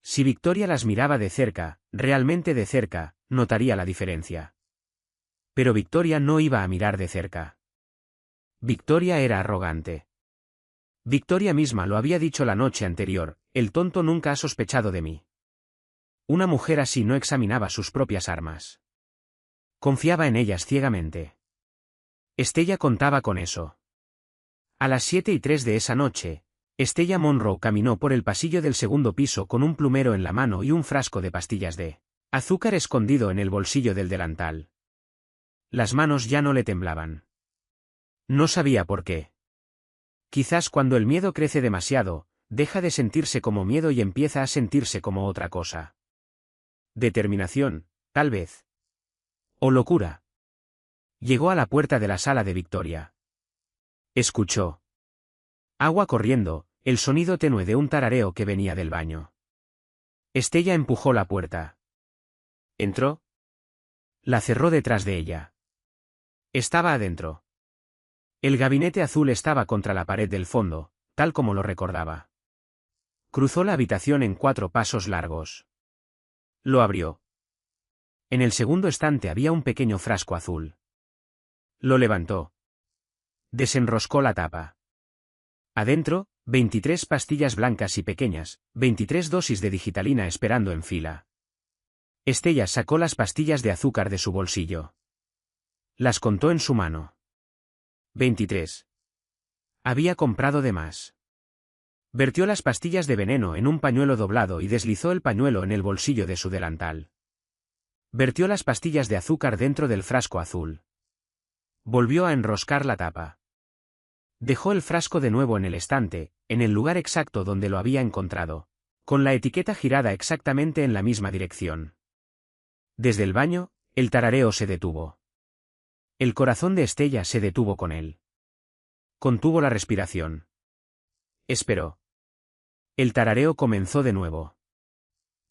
Si Victoria las miraba de cerca, realmente de cerca, notaría la diferencia. Pero Victoria no iba a mirar de cerca. Victoria era arrogante. Victoria misma lo había dicho la noche anterior: el tonto nunca ha sospechado de mí. Una mujer así no examinaba sus propias armas. Confiaba en ellas ciegamente. Estella contaba con eso. A las 7:03 de esa noche, Estella Monroe caminó por el pasillo del segundo piso con un plumero en la mano y un frasco de pastillas de azúcar escondido en el bolsillo del delantal. Las manos ya no le temblaban. No sabía por qué. Quizás cuando el miedo crece demasiado, deja de sentirse como miedo y empieza a sentirse como otra cosa. Determinación, tal vez. O locura. Llegó a la puerta de la sala de Victoria. Escuchó agua corriendo, el sonido tenue de un tarareo que venía del baño. Estella empujó la puerta. ¿Entró? La cerró detrás de ella. Estaba adentro. El gabinete azul estaba contra la pared del fondo, tal como lo recordaba. Cruzó la habitación en 4 pasos largos. Lo abrió. En el segundo estante había un pequeño frasco azul. Lo levantó. Desenroscó la tapa. Adentro, 23 pastillas blancas y pequeñas, 23 dosis de digitalina esperando en fila. Estella sacó las pastillas de azúcar de su bolsillo. Las contó en su mano. 23. Había comprado de más. Vertió las pastillas de veneno en un pañuelo doblado y deslizó el pañuelo en el bolsillo de su delantal. Vertió las pastillas de azúcar dentro del frasco azul. Volvió a enroscar la tapa. Dejó el frasco de nuevo en el estante, en el lugar exacto donde lo había encontrado, con la etiqueta girada exactamente en la misma dirección. Desde el baño, el tarareo se detuvo. El corazón de Estella se detuvo con él. Contuvo la respiración. Esperó. El tarareo comenzó de nuevo.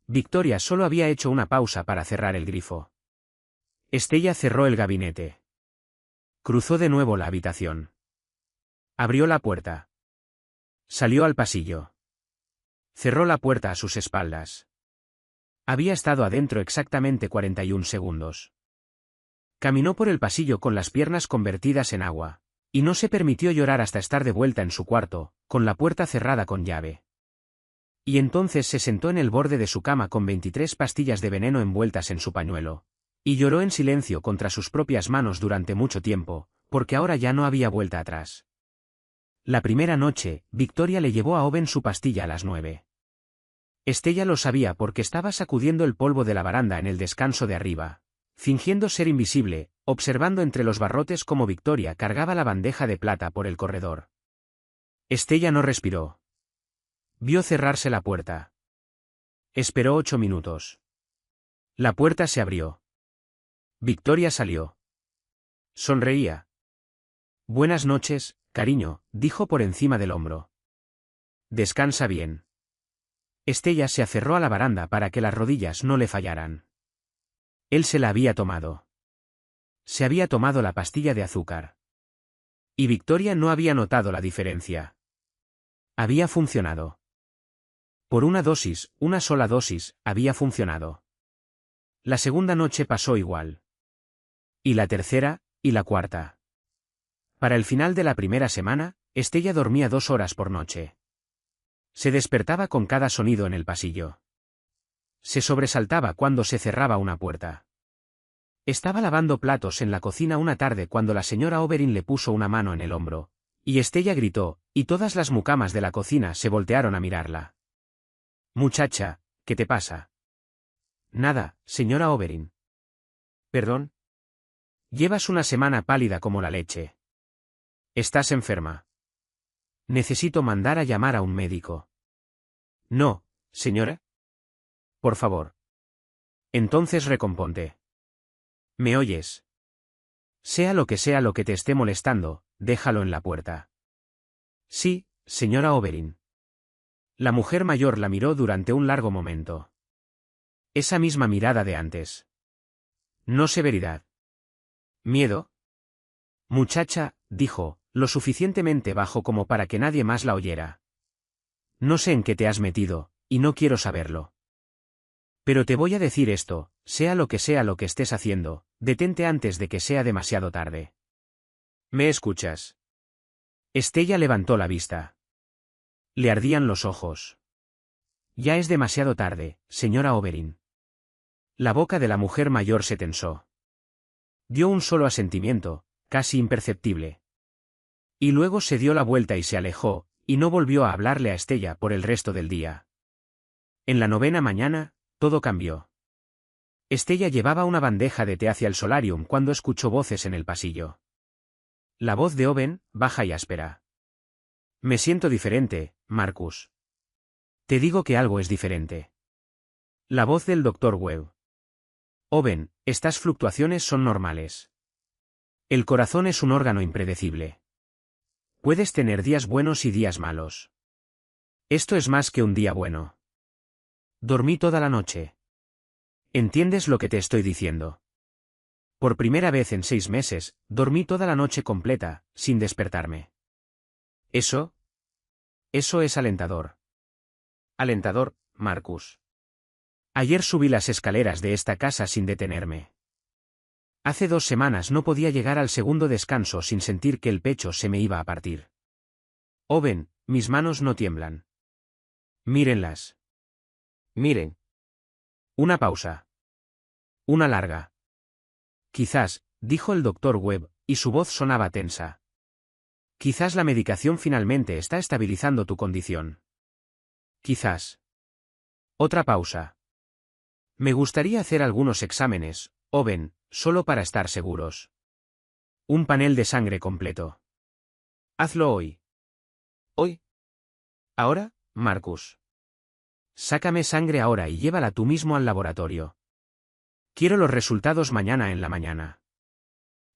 Victoria solo había hecho una pausa para cerrar el grifo. Estella cerró el gabinete. Cruzó de nuevo la habitación. Abrió la puerta. Salió al pasillo. Cerró la puerta a sus espaldas. Había estado adentro exactamente 41 segundos. Caminó por el pasillo con las piernas convertidas en agua, y no se permitió llorar hasta estar de vuelta en su cuarto, con la puerta cerrada con llave. Y entonces se sentó en el borde de su cama con 23 pastillas de veneno envueltas en su pañuelo, y lloró en silencio contra sus propias manos durante mucho tiempo, porque ahora ya no había vuelta atrás. La primera noche, Victoria le llevó a Owen su pastilla a las 9. Estella lo sabía porque estaba sacudiendo el polvo de la baranda en el descanso de arriba, fingiendo ser invisible, observando entre los barrotes cómo Victoria cargaba la bandeja de plata por el corredor. Estella no respiró. Vio cerrarse la puerta. Esperó 8 minutos. La puerta se abrió. Victoria salió. Sonreía. Buenas noches, cariño, dijo por encima del hombro. Descansa bien. Estella se aferró a la baranda para que las rodillas no le fallaran. Él se la había tomado. Se había tomado la pastilla de azúcar. Y Victoria no había notado la diferencia. Había funcionado. Por una dosis, una sola dosis, había funcionado. La segunda noche pasó igual. Y la tercera, y la cuarta. Para el final de la primera semana, Estella dormía 2 horas por noche. Se despertaba con cada sonido en el pasillo. Se sobresaltaba cuando se cerraba una puerta. Estaba lavando platos en la cocina una tarde cuando la señora Oberyn le puso una mano en el hombro, y Estella gritó, y todas las mucamas de la cocina se voltearon a mirarla. Muchacha, ¿qué te pasa? Nada, señora Oberyn. ¿Perdón? Llevas una semana pálida como la leche. ¿Estás enferma? Necesito mandar a llamar a un médico. No, señora. Por favor. Entonces recomponte. ¿Me oyes? Sea lo que te esté molestando, déjalo en la puerta. Sí, señora Oberyn. La mujer mayor la miró durante un largo momento. Esa misma mirada de antes. No severidad. ¿Miedo? Muchacha, dijo, lo suficientemente bajo como para que nadie más la oyera. No sé en qué te has metido, y no quiero saberlo. Pero te voy a decir esto, sea lo que estés haciendo, detente antes de que sea demasiado tarde. ¿Me escuchas? Estella levantó la vista. Le ardían los ojos. Ya es demasiado tarde, señora Oberyn. La boca de la mujer mayor se tensó. Dio un solo asentimiento, casi imperceptible. Y luego se dio la vuelta y se alejó, y no volvió a hablarle a Estella por el resto del día. En la 9ª mañana, todo cambió. Estella llevaba una bandeja de té hacia el solarium cuando escuchó voces en el pasillo. La voz de Owen, baja y áspera. Me siento diferente, Marcus. Te digo que algo es diferente. La voz del Dr. Webb. Owen, estas fluctuaciones son normales. El corazón es un órgano impredecible. Puedes tener días buenos y días malos. Esto es más que un día bueno. Dormí toda la noche. ¿Entiendes lo que te estoy diciendo? Por primera vez en 6 meses, dormí toda la noche completa, sin despertarme. Eso es alentador. Alentador, Marcus. Ayer subí las escaleras de esta casa sin detenerme. Hace 2 semanas no podía llegar al segundo descanso sin sentir que el pecho se me iba a partir. Owen, mis manos no tiemblan. Mírenlas. Miren. Una pausa. Una larga. Quizás, dijo el Dr. Webb, y su voz sonaba tensa. Quizás la medicación finalmente está estabilizando tu condición. Quizás. Otra pausa. Me gustaría hacer algunos exámenes, Owen, solo para estar seguros. Un panel de sangre completo. Hazlo hoy. ¿Hoy? ¿Ahora, Marcus? Sácame sangre ahora y llévala tú mismo al laboratorio. Quiero los resultados mañana en la mañana.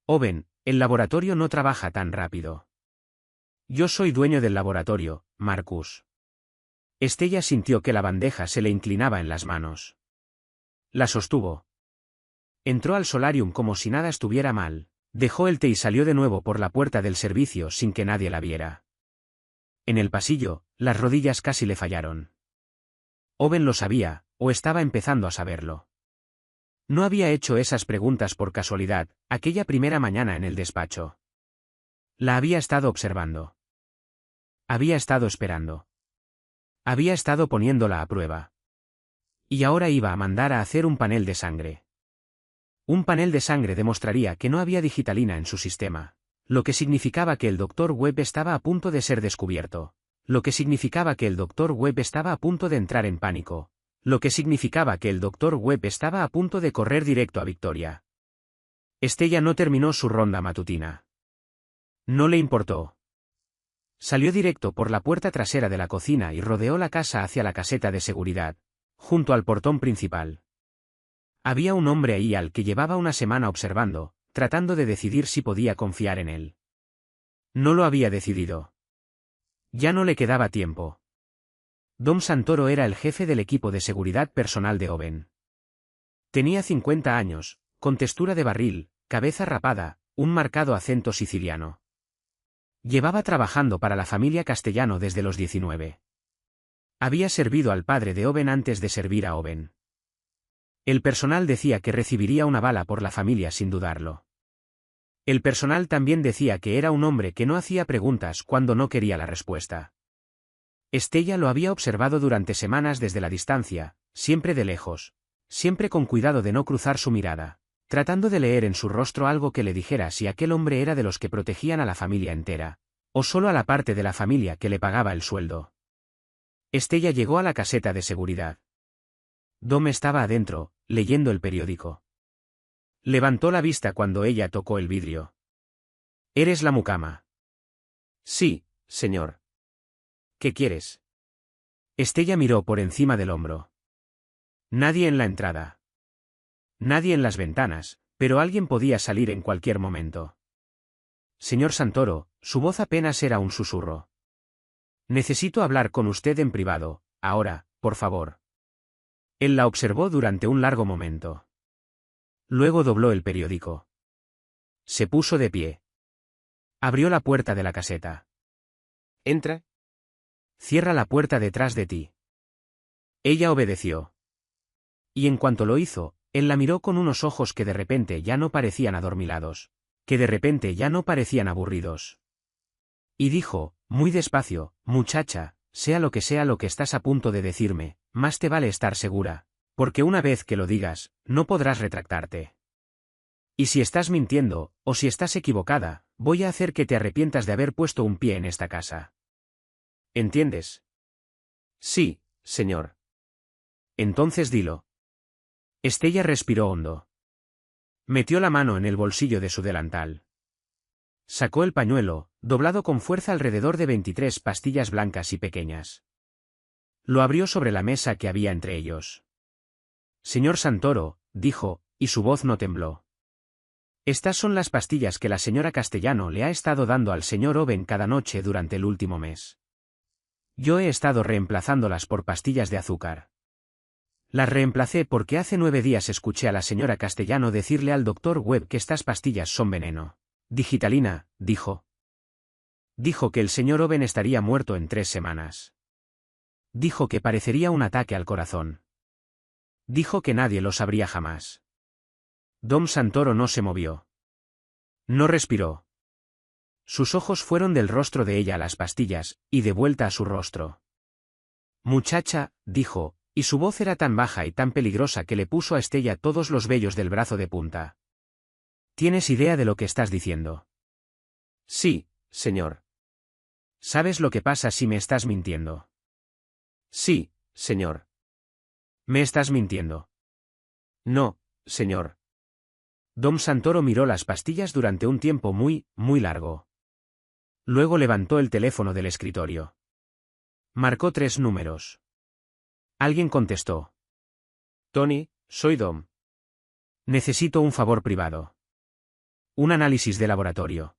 Owen, el laboratorio no trabaja tan rápido. Yo soy dueño del laboratorio, Marcus. Estella sintió que la bandeja se le inclinaba en las manos. La sostuvo. Entró al solarium como si nada estuviera mal, dejó el té y salió de nuevo por la puerta del servicio sin que nadie la viera. En el pasillo, las rodillas casi le fallaron. Owen lo sabía, o estaba empezando a saberlo. No había hecho esas preguntas por casualidad, aquella primera mañana en el despacho. La había estado observando. Había estado esperando. Había estado poniéndola a prueba. Y ahora iba a mandar a hacer un panel de sangre. Un panel de sangre demostraría que no había digitalina en su sistema, lo que significaba que el Dr. Webb estaba a punto de ser descubierto, lo que significaba que el Dr. Webb estaba a punto de entrar en pánico, lo que significaba que el Dr. Webb estaba a punto de correr directo a Victoria. Estella no terminó su ronda matutina. No le importó. Salió directo por la puerta trasera de la cocina y rodeó la casa hacia la caseta de seguridad, junto al portón principal. Había un hombre ahí al que llevaba una semana observando, tratando de decidir si podía confiar en él. No lo había decidido. Ya no le quedaba tiempo. Dom Santoro era el jefe del equipo de seguridad personal de Owen. Tenía 50 años, con textura de barril, cabeza rapada, un marcado acento siciliano. Llevaba trabajando para la familia Castellano desde los 19. Había servido al padre de Owen antes de servir a Owen. El personal decía que recibiría una bala por la familia sin dudarlo. El personal también decía que era un hombre que no hacía preguntas cuando no quería la respuesta. Estella lo había observado durante semanas desde la distancia, siempre de lejos, siempre con cuidado de no cruzar su mirada, tratando de leer en su rostro algo que le dijera si aquel hombre era de los que protegían a la familia entera, o solo a la parte de la familia que le pagaba el sueldo. Estella llegó a la caseta de seguridad. Dom estaba adentro, leyendo el periódico. Levantó la vista cuando ella tocó el vidrio. ¿Eres la mucama? Sí, señor. ¿Qué quieres? Estella miró por encima del hombro. Nadie en la entrada. Nadie en las ventanas, pero alguien podía salir en cualquier momento. Señor Santoro, su voz apenas era un susurro. Necesito hablar con usted en privado, ahora, por favor. Él la observó durante un largo momento. Luego dobló el periódico. Se puso de pie. Abrió la puerta de la caseta. Entra. Cierra la puerta detrás de ti. Ella obedeció. Y en cuanto lo hizo, él la miró con unos ojos que de repente ya no parecían adormilados, que de repente ya no parecían aburridos. Y dijo, muy despacio, muchacha, sea lo que estás a punto de decirme, más te vale estar segura, porque una vez que lo digas, no podrás retractarte. Y si estás mintiendo, o si estás equivocada, voy a hacer que te arrepientas de haber puesto un pie en esta casa. ¿Entiendes? Sí, señor. Entonces dilo. Estella respiró hondo. Metió la mano en el bolsillo de su delantal. Sacó el pañuelo, doblado con fuerza alrededor de 23 pastillas blancas y pequeñas. Lo abrió sobre la mesa que había entre ellos. Señor Santoro, dijo, y su voz no tembló. Estas son las pastillas que la señora Castellano le ha estado dando al señor Owen cada noche durante el último mes. Yo he estado reemplazándolas por pastillas de azúcar. Las reemplacé porque hace 9 días escuché a la señora Castellano decirle al doctor Webb que estas pastillas son veneno. Digitalina, dijo. Dijo que el señor Owen estaría muerto en 3 semanas. Dijo que parecería un ataque al corazón. Dijo que nadie lo sabría jamás. Dom Santoro no se movió. No respiró. Sus ojos fueron del rostro de ella a las pastillas, y de vuelta a su rostro. Muchacha, dijo, y su voz era tan baja y tan peligrosa que le puso a Estella todos los vellos del brazo de punta. ¿Tienes idea de lo que estás diciendo? Sí, señor. ¿Sabes lo que pasa si me estás mintiendo? Sí, señor. ¿Me estás mintiendo? No, señor. Dom Santoro miró las pastillas durante un tiempo muy, muy largo. Luego levantó el teléfono del escritorio. Marcó 3 números. Alguien contestó. Tony, soy Dom. Necesito un favor privado. Un análisis de laboratorio.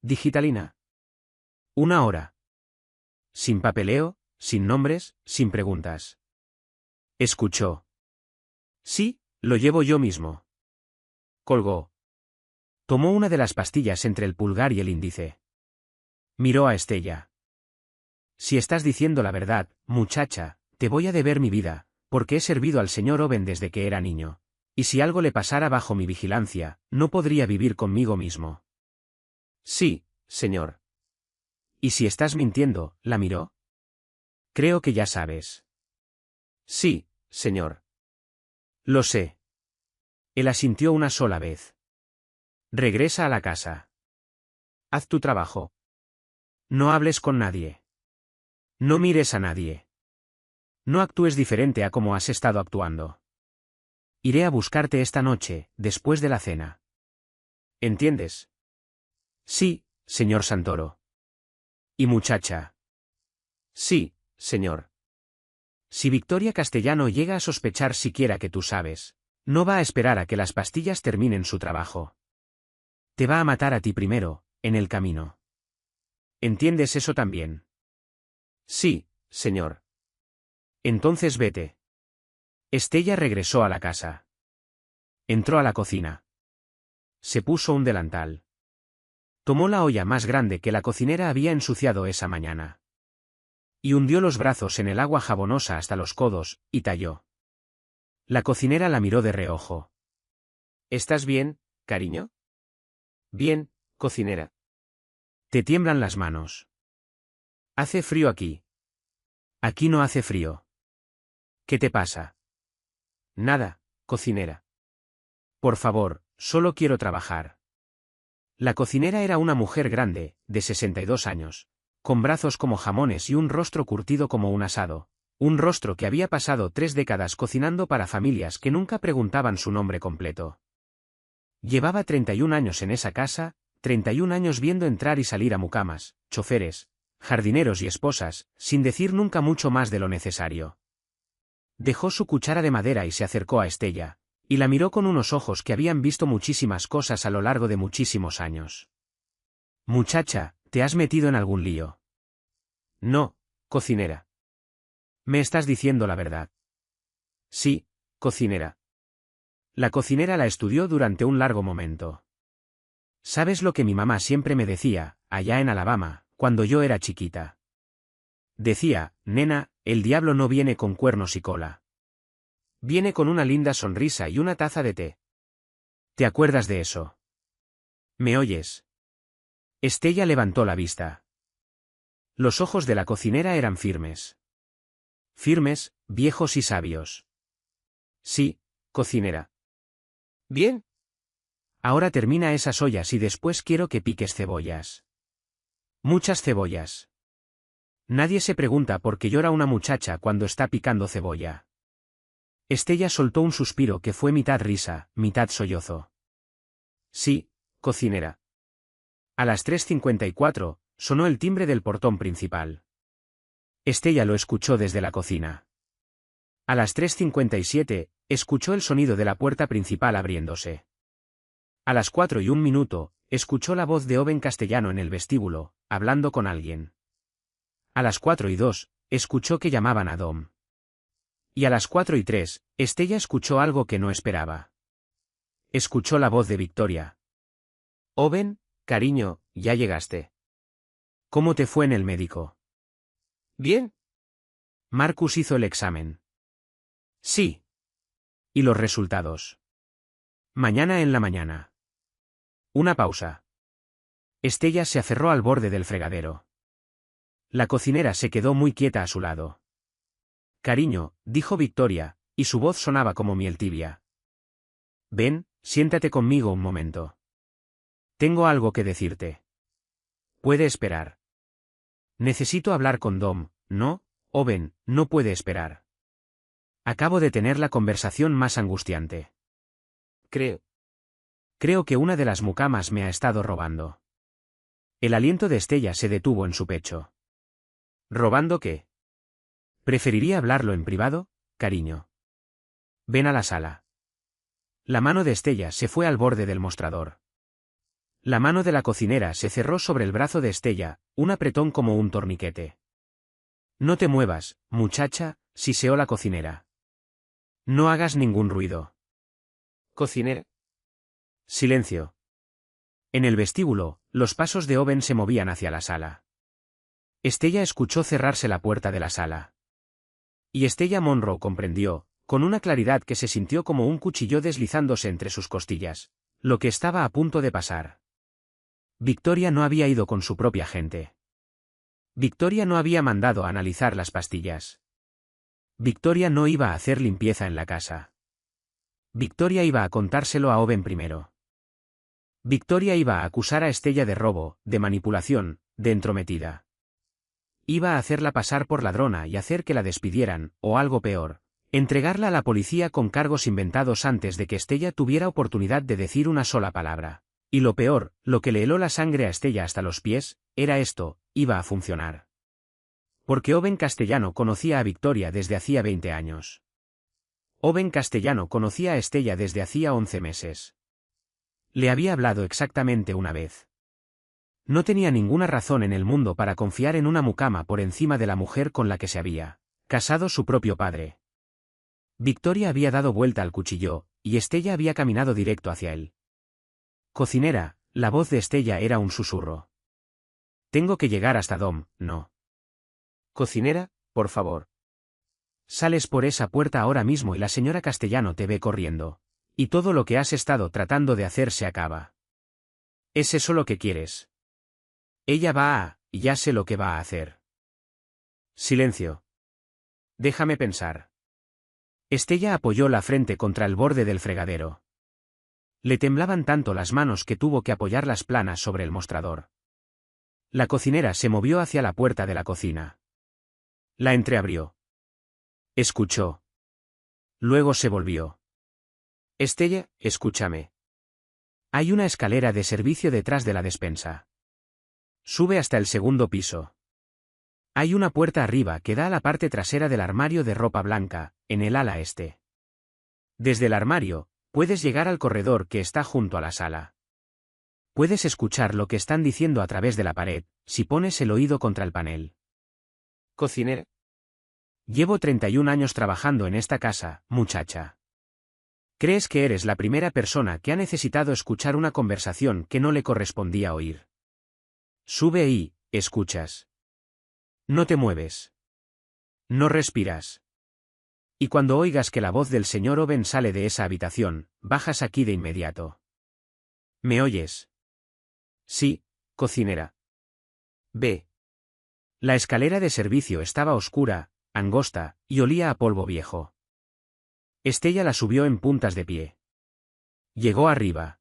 Digitalina. 1 hora. Sin papeleo, sin nombres, sin preguntas. Escuchó. Sí, lo llevo yo mismo. Colgó. Tomó una de las pastillas entre el pulgar y el índice. Miró a Estella. Si estás diciendo la verdad, muchacha, te voy a deber mi vida, porque he servido al señor Owen desde que era niño. Y si algo le pasara bajo mi vigilancia, no podría vivir conmigo mismo. Sí, señor. ¿Y si estás mintiendo, la miró? Creo que ya sabes. Sí, señor. Lo sé. Él asintió una sola vez. Regresa a la casa. Haz tu trabajo. No hables con nadie. No mires a nadie. No actúes diferente a como has estado actuando. Iré a buscarte esta noche, después de la cena. ¿Entiendes? Sí, señor Santoro. ¿Y muchacha? Sí, señor. Si Victoria Castellano llega a sospechar siquiera que tú sabes, no va a esperar a que las pastillas terminen su trabajo. Te va a matar a ti primero, en el camino. ¿Entiendes eso también? Sí, señor. Entonces vete. Estella regresó a la casa. Entró a la cocina. Se puso un delantal. Tomó la olla más grande que la cocinera había ensuciado esa mañana. Y hundió los brazos en el agua jabonosa hasta los codos, y talló. La cocinera la miró de reojo. ¿Estás bien, cariño? Bien, cocinera. Te tiemblan las manos. Hace frío aquí. Aquí no hace frío. ¿Qué te pasa? Nada, cocinera. Por favor, solo quiero trabajar. La cocinera era una mujer grande, de 62 años, con brazos como jamones y un rostro curtido como un asado. Un rostro que había pasado 3 décadas cocinando para familias que nunca preguntaban su nombre completo. Llevaba 31 años en esa casa, 31 años viendo entrar y salir a mucamas, choferes, jardineros y esposas, sin decir nunca mucho más de lo necesario. Dejó su cuchara de madera y se acercó a Estella, y la miró con unos ojos que habían visto muchísimas cosas a lo largo de muchísimos años. Muchacha, ¿te has metido en algún lío? No, cocinera. ¿Me estás diciendo la verdad? Sí, cocinera. La cocinera la estudió durante un largo momento. ¿Sabes lo que mi mamá siempre me decía, allá en Alabama, cuando yo era chiquita? Decía, nena, el diablo no viene con cuernos y cola. Viene con una linda sonrisa y una taza de té. ¿Te acuerdas de eso? ¿Me oyes? Estella levantó la vista. Los ojos de la cocinera eran firmes. Firmes, viejos y sabios. Sí, cocinera. Bien. Ahora termina esas ollas y después quiero que piques cebollas. Muchas cebollas. Nadie se pregunta por qué llora una muchacha cuando está picando cebolla. Estella soltó un suspiro que fue mitad risa, mitad sollozo. Sí, cocinera. A las 3:54, sonó el timbre del portón principal. Estella lo escuchó desde la cocina. A las 3:57, escuchó el sonido de la puerta principal abriéndose. A las 4:01, escuchó la voz de Owen Castellano en el vestíbulo, hablando con alguien. A las 4:02, escuchó que llamaban a Dom. Y a las 4:03, Estella escuchó algo que no esperaba. Escuchó la voz de Victoria. Owen, cariño, ya llegaste. ¿Cómo te fue en el médico? Bien. Marcus hizo el examen. Sí. ¿Y los resultados? Mañana en la mañana. Una pausa. Estella se aferró al borde del fregadero. La cocinera se quedó muy quieta a su lado. Cariño, dijo Victoria, y su voz sonaba como miel tibia. Ven, siéntate conmigo un momento. Tengo algo que decirte. Puede esperar. Necesito hablar con Dom, ¿no? Owen, no puede esperar. Acabo de tener la conversación más angustiante. Creo que una de las mucamas me ha estado robando. El aliento de Estella se detuvo en su pecho. ¿Robando qué? Preferiría hablarlo en privado, cariño. Ven a la sala. La mano de Estella se fue al borde del mostrador. La mano de la cocinera se cerró sobre el brazo de Estella, un apretón como un torniquete. No te muevas, muchacha, siseó la cocinera. No hagas ningún ruido. Cocinera. Silencio. En el vestíbulo, los pasos de Owen se movían hacia la sala. Estella escuchó cerrarse la puerta de la sala. Y Estella Monroe comprendió, con una claridad que se sintió como un cuchillo deslizándose entre sus costillas, lo que estaba a punto de pasar. Victoria no había ido con su propia gente. Victoria no había mandado a analizar las pastillas. Victoria no iba a hacer limpieza en la casa. Victoria iba a contárselo a Owen primero. Victoria iba a acusar a Estella de robo, de manipulación, de entrometida. Iba a hacerla pasar por ladrona y hacer que la despidieran, o algo peor, entregarla a la policía con cargos inventados antes de que Estella tuviera oportunidad de decir una sola palabra. Y lo peor, lo que le heló la sangre a Estella hasta los pies, era esto, iba a funcionar. Porque Owen Castellano conocía a Victoria desde hacía 20 años. Owen Castellano conocía a Estella desde hacía 11 meses. Le había hablado exactamente una vez. No tenía ninguna razón en el mundo para confiar en una mucama por encima de la mujer con la que se había casado su propio padre. Victoria había dado vuelta al cuchillo, y Estella había caminado directo hacia él. Cocinera, la voz de Estella era un susurro. Tengo que llegar hasta Dom, ¿no? Cocinera, por favor. Sales por esa puerta ahora mismo y la señora Castellano te ve corriendo. Y todo lo que has estado tratando de hacer se acaba. ¿Es eso lo que quieres? Ella va a, ya sé lo que va a hacer. Silencio. Déjame pensar. Estella apoyó la frente contra el borde del fregadero. Le temblaban tanto las manos que tuvo que apoyarlas planas sobre el mostrador. La cocinera se movió hacia la puerta de la cocina. La entreabrió. Escuchó. Luego se volvió. Estella, escúchame. Hay una escalera de servicio detrás de la despensa. Sube hasta el segundo piso. Hay una puerta arriba que da a la parte trasera del armario de ropa blanca, en el ala este. Desde el armario, puedes llegar al corredor que está junto a la sala. Puedes escuchar lo que están diciendo a través de la pared, si pones el oído contra el panel. Cocinera. Llevo 31 años trabajando en esta casa, muchacha. ¿Crees que eres la primera persona que ha necesitado escuchar una conversación que no le correspondía oír? Sube y, escuchas. No te mueves. No respiras. Y cuando oigas que la voz del señor Owen sale de esa habitación, bajas aquí de inmediato. ¿Me oyes? Sí, cocinera. Ve. La escalera de servicio estaba oscura, angosta, y olía a polvo viejo. Estella la subió en puntas de pie. Llegó arriba.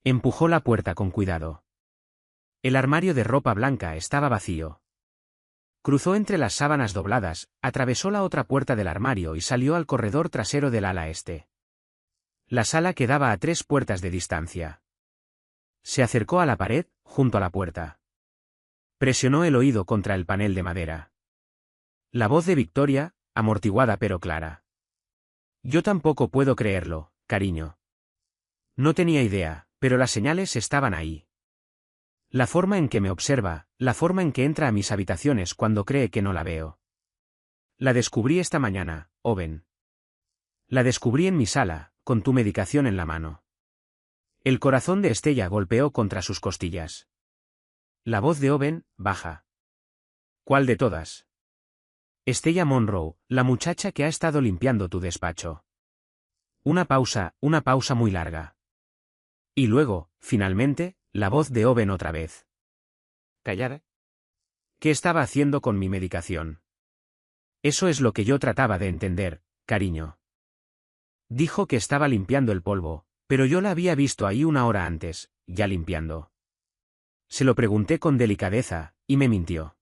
Empujó la puerta con cuidado. El armario de ropa blanca estaba vacío. Cruzó entre las sábanas dobladas, atravesó la otra puerta del armario y salió al corredor trasero del ala este. La sala quedaba a 3 puertas de distancia. Se acercó a la pared, junto a la puerta. Presionó el oído contra el panel de madera. La voz de Victoria, amortiguada pero clara. Yo tampoco puedo creerlo, cariño. No tenía idea, pero las señales estaban ahí. La forma en que me observa, la forma en que entra a mis habitaciones cuando cree que no la veo. La descubrí esta mañana, Owen. La descubrí en mi sala, con tu medicación en la mano. El corazón de Estella golpeó contra sus costillas. La voz de Owen, baja. ¿Cuál de todas? Estella Monroe, la muchacha que ha estado limpiando tu despacho. Una pausa muy larga. Y luego, finalmente, la voz de Owen otra vez. ¿Callada? ¿Qué estaba haciendo con mi medicación? Eso es lo que yo trataba de entender, cariño. Dijo que estaba limpiando el polvo, pero yo la había visto ahí 1 hora antes, ya limpiando. Se lo pregunté con delicadeza, y me mintió.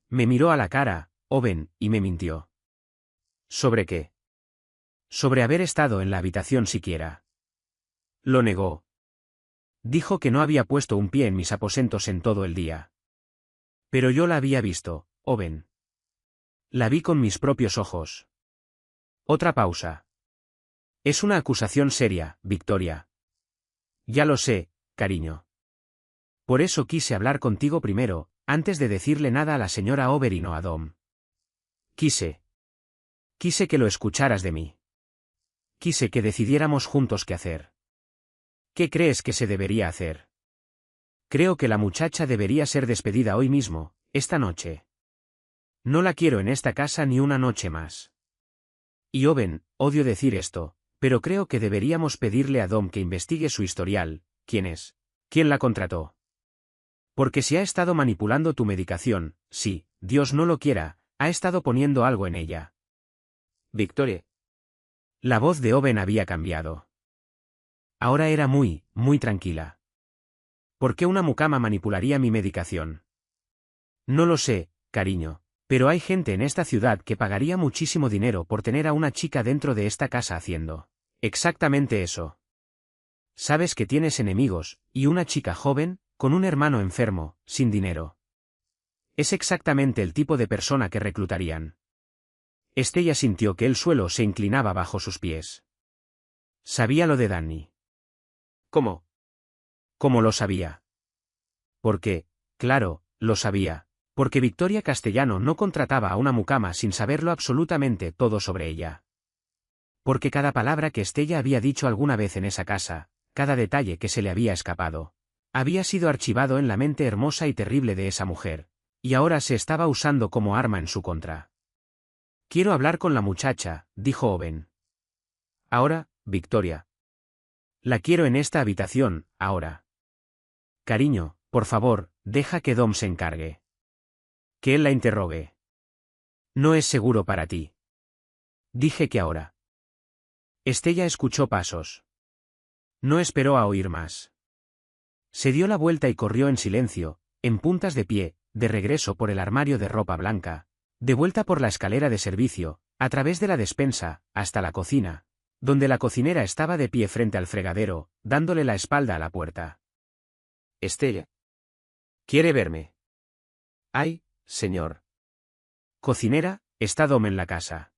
Me miró a la cara, Owen, y me mintió. ¿Sobre qué? Sobre haber estado en la habitación siquiera. Lo negó. Dijo que no había puesto un pie en mis aposentos en todo el día. Pero yo la había visto, Owen. La vi con mis propios ojos. Otra pausa. Es una acusación seria, Victoria. Ya lo sé, cariño. Por eso quise hablar contigo primero, antes de decirle nada a la señora Overy o a Dom. Quise que lo escucharas de mí. Quise que decidiéramos juntos qué hacer. ¿Qué crees que se debería hacer? Creo que la muchacha debería ser despedida hoy mismo, esta noche. No la quiero en esta casa ni una noche más. Y Owen, odio decir esto, pero creo que deberíamos pedirle a Dom que investigue su historial. ¿Quién es? ¿Quién la contrató? Porque si ha estado manipulando tu medicación, sí, Dios no lo quiera, ha estado poniendo algo en ella. Victoria. La voz de Owen había cambiado. Ahora era muy tranquila. ¿Por qué una mucama manipularía mi medicación? No lo sé, cariño, pero hay gente en esta ciudad que pagaría muchísimo dinero por tener a una chica dentro de esta casa haciendo exactamente eso. Sabes que tienes enemigos, y una chica joven, con un hermano enfermo, sin dinero. Es exactamente el tipo de persona que reclutarían. Estella sintió que el suelo se inclinaba bajo sus pies. Sabía lo de Danny. ¿Cómo? ¿Cómo lo sabía? Porque, claro, lo sabía, porque Victoria Castellano no contrataba a una mucama sin saberlo absolutamente todo sobre ella. Porque cada palabra que Estella había dicho alguna vez en esa casa, cada detalle que se le había escapado, había sido archivado en la mente hermosa y terrible de esa mujer, y ahora se estaba usando como arma en su contra. Quiero hablar con la muchacha, dijo Owen. Ahora, Victoria. La quiero en esta habitación, ahora. Cariño, por favor, deja que Dom se encargue. Que él la interrogue. No es seguro para ti. Dije que ahora. Estella escuchó pasos. No esperó a oír más. Se dio la vuelta y corrió en silencio, en puntas de pie, de regreso por el armario de ropa blanca, de vuelta por la escalera de servicio, a través de la despensa, hasta la cocina, donde la cocinera estaba de pie frente al fregadero, dándole la espalda a la puerta. Estella. ¿Quiere verme? Ay, señor. Cocinera, ¿está Dom en la casa?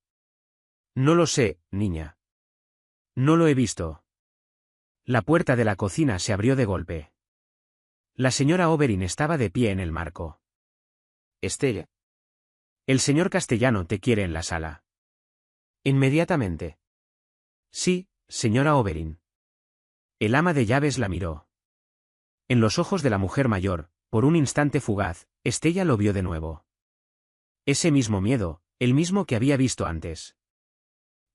No lo sé, niña. No lo he visto. La puerta de la cocina se abrió de golpe. La señora Oberyn estaba de pie en el marco. Estella. El señor Castellano te quiere en la sala. Inmediatamente. Sí, señora Oberyn. El ama de llaves la miró. En los ojos de la mujer mayor, por un instante fugaz, Estella lo vio de nuevo. Ese mismo miedo, el mismo que había visto antes.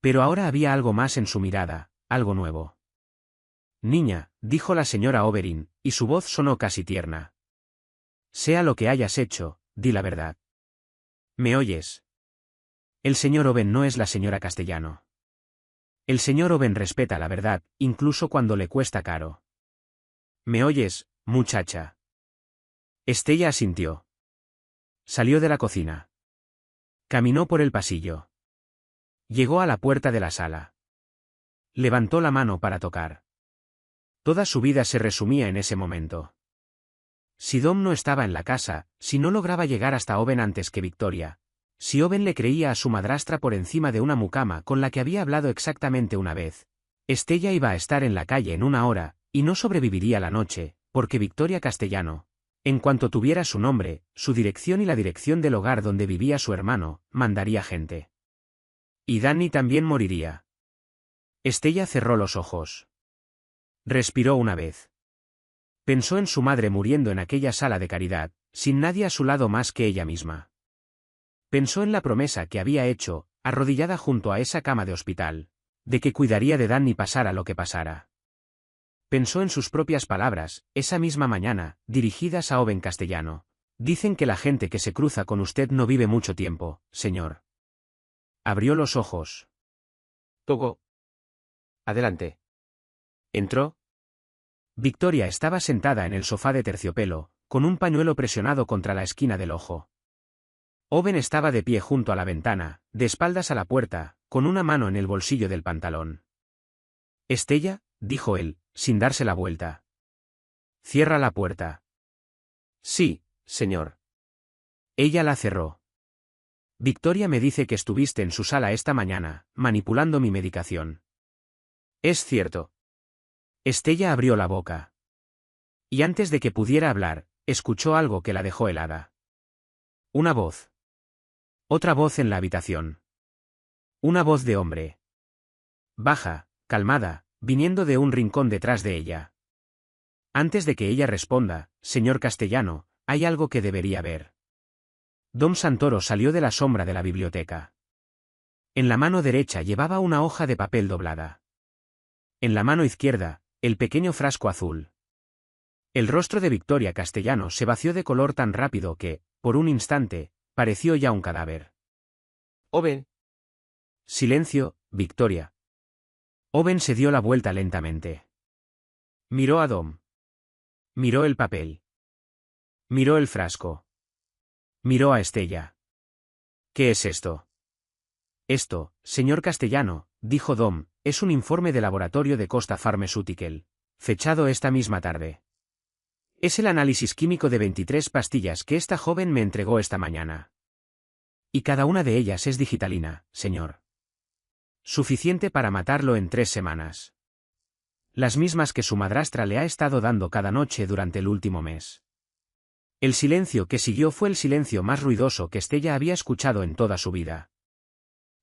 Pero ahora había algo más en su mirada, algo nuevo. Niña, dijo la señora Oberyn, y su voz sonó casi tierna. Sea lo que hayas hecho, di la verdad. ¿Me oyes? El señor Oben no es la señora Castellano. El señor Oben respeta la verdad, incluso cuando le cuesta caro. ¿Me oyes, muchacha? Estella asintió. Salió de la cocina. Caminó por el pasillo. Llegó a la puerta de la sala. Levantó la mano para tocar. Toda su vida se resumía en ese momento. Si Dom no estaba en la casa, si no lograba llegar hasta Oben antes que Victoria, si Oben le creía a su madrastra por encima de una mucama con la que había hablado exactamente una vez, Estella iba a estar en la calle en una hora, y no sobreviviría la noche, porque Victoria Castellano, en cuanto tuviera su nombre, su dirección y la dirección del hogar donde vivía su hermano, mandaría gente. Y Danny también moriría. Estella cerró los ojos. Respiró una vez. Pensó en su madre muriendo en aquella sala de caridad, sin nadie a su lado más que ella misma. Pensó en la promesa que había hecho, arrodillada junto a esa cama de hospital, de que cuidaría de Danny pasara lo que pasara. Pensó en sus propias palabras, esa misma mañana, dirigidas a Oben Castellano. Dicen que la gente que se cruza con usted no vive mucho tiempo, señor. Abrió los ojos. Togo. Adelante. ¿Entró? Victoria estaba sentada en el sofá de terciopelo, con un pañuelo presionado contra la esquina del ojo. Oben estaba de pie junto a la ventana, de espaldas a la puerta, con una mano en el bolsillo del pantalón. Estella, dijo él, sin darse la vuelta. Cierra la puerta. Sí, señor. Ella la cerró. Victoria me dice que estuviste en su sala esta mañana, manipulando mi medicación. Es cierto. Estella abrió la boca. Y antes de que pudiera hablar, escuchó algo que la dejó helada. Una voz. Otra voz en la habitación. Una voz de hombre. Baja, calmada, viniendo de un rincón detrás de ella. Antes de que ella responda, señor Castellano, hay algo que debería ver. Dom Santoro salió de la sombra de la biblioteca. En la mano derecha llevaba una hoja de papel doblada. En la mano izquierda, el pequeño frasco azul. El rostro de Victoria Castellano se vació de color tan rápido que, por un instante, pareció ya un cadáver. Oben. Silencio, Victoria. Oben se dio la vuelta lentamente. Miró a Dom. Miró el papel. Miró el frasco. Miró a Estella. ¿Qué es esto? Esto, señor Castellano, dijo Dom, es un informe de laboratorio de Costa Pharmaceutical, fechado esta misma tarde. Es el análisis químico de 23 pastillas que esta joven me entregó esta mañana. Y cada una de ellas es digitalina, señor. Suficiente para matarlo en 3 semanas. Las mismas que su madrastra le ha estado dando cada noche durante el último mes. El silencio que siguió fue el silencio más ruidoso que Estella había escuchado en toda su vida.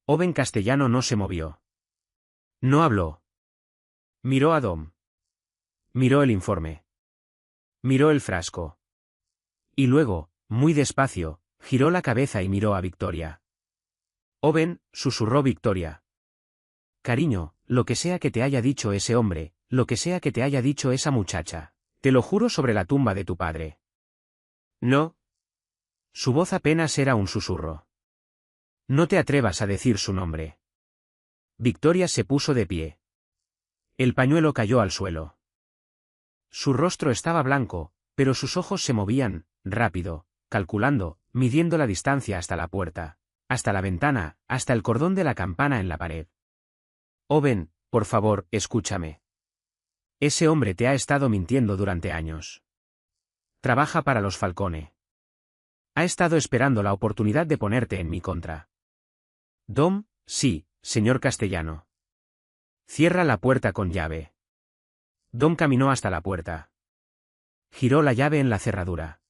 Oben Castellano no se movió. No habló. Miró a Dom. Miró el informe. Miró el frasco. Y luego, muy despacio, giró la cabeza y miró a Victoria. Oben, susurró Victoria. Cariño, lo que sea que te haya dicho ese hombre, lo que sea que te haya dicho esa muchacha, te lo juro sobre la tumba de tu padre. No. Su voz apenas era un susurro. No te atrevas a decir su nombre. Victoria se puso de pie. El pañuelo cayó al suelo. Su rostro estaba blanco, pero sus ojos se movían, rápido, calculando, midiendo la distancia hasta la puerta, hasta la ventana, hasta el cordón de la campana en la pared. Owen, por favor, escúchame. Ese hombre te ha estado mintiendo durante años. Trabaja para los Falcone. Ha estado esperando la oportunidad de ponerte en mi contra. Dom, sí, señor Castellano. Cierra la puerta con llave. Dom caminó hasta la puerta. Giró la llave en la cerradura.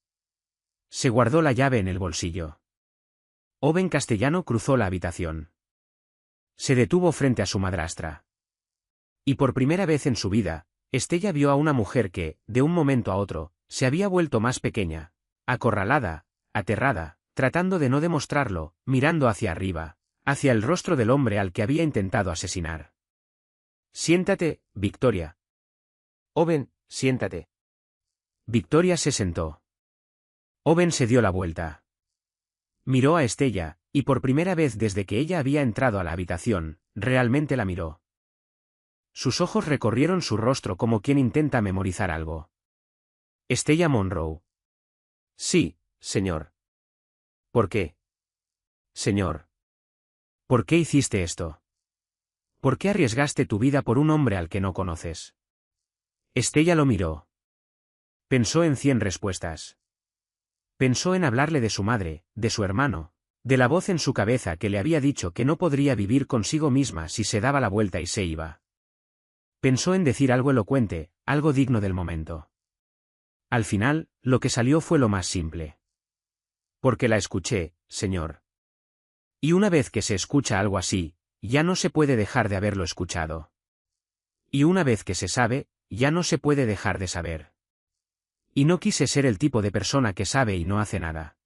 Se guardó la llave en el bolsillo. Owen Castellano cruzó la habitación. Se detuvo frente a su madrastra. Y por primera vez en su vida, Estella vio a una mujer que, de un momento a otro, se había vuelto más pequeña, acorralada, aterrada, tratando de no demostrarlo, mirando hacia arriba, hacia el rostro del hombre al que había intentado asesinar. Siéntate, Victoria. Owen, siéntate. Victoria se sentó. Owen se dio la vuelta. Miró a Estella, y por primera vez desde que ella había entrado a la habitación, realmente la miró. Sus ojos recorrieron su rostro como quien intenta memorizar algo. Estella Monroe. Sí, señor. ¿Por qué? Señor. ¿Por qué hiciste esto? ¿Por qué arriesgaste tu vida por un hombre al que no conoces? Estella lo miró. Pensó en 100 respuestas. Pensó en hablarle de su madre, de su hermano, de la voz en su cabeza que le había dicho que no podría vivir consigo misma si se daba la vuelta y se iba. Pensó en decir algo elocuente, algo digno del momento. Al final, lo que salió fue lo más simple. Porque la escuché, señor. Y una vez que se escucha algo así, ya no se puede dejar de haberlo escuchado. Y una vez que se sabe, ya no se puede dejar de saber. Y no quise ser el tipo de persona que sabe y no hace nada.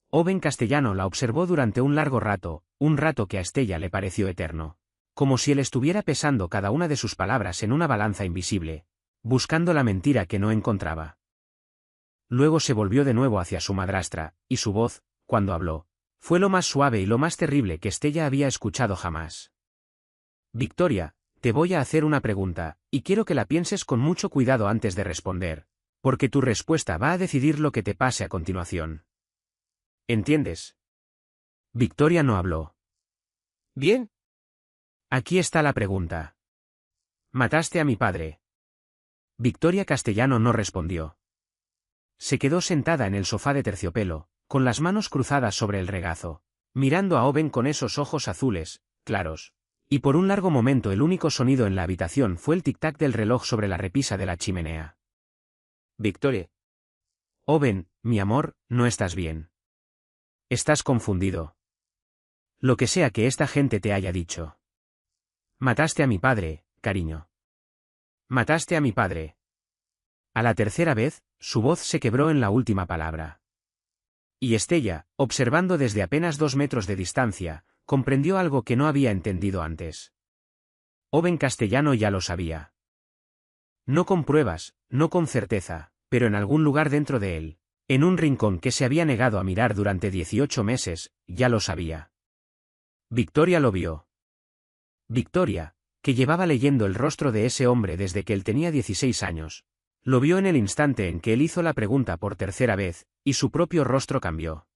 Owen Castellano la observó durante un largo rato, un rato que a Estella le pareció eterno. Como si él estuviera pesando cada una de sus palabras en una balanza invisible, buscando la mentira que no encontraba. Luego se volvió de nuevo hacia su madrastra, y su voz, cuando habló, fue lo más suave y lo más terrible que Estella había escuchado jamás. Victoria, te voy a hacer una pregunta, y quiero que la pienses con mucho cuidado antes de responder, porque tu respuesta va a decidir lo que te pase a continuación. ¿Entiendes? Victoria no habló. Bien. Aquí está la pregunta. ¿Mataste a mi padre? Victoria Castellano no respondió. Se quedó sentada en el sofá de terciopelo, con las manos cruzadas sobre el regazo, mirando a Owen con esos ojos azules, claros. Y por un largo momento el único sonido en la habitación fue el tic-tac del reloj sobre la repisa de la chimenea. Victoria. Owen, mi amor, no estás bien. Estás confundido. Lo que sea que esta gente te haya dicho. Mataste a mi padre, cariño. Mataste a mi padre. A la tercera vez, su voz se quebró en la última palabra. Y Estella, observando desde apenas 2 metros de distancia, comprendió algo que no había entendido antes. Owen Castellano ya lo sabía. No con pruebas, no con certeza, pero en algún lugar dentro de él, en un rincón que se había negado a mirar durante 18 meses, ya lo sabía. Victoria lo vio. Victoria, que llevaba leyendo el rostro de ese hombre desde que él tenía 16 años, lo vio en el instante en que él hizo la pregunta por tercera vez, y su propio rostro cambió.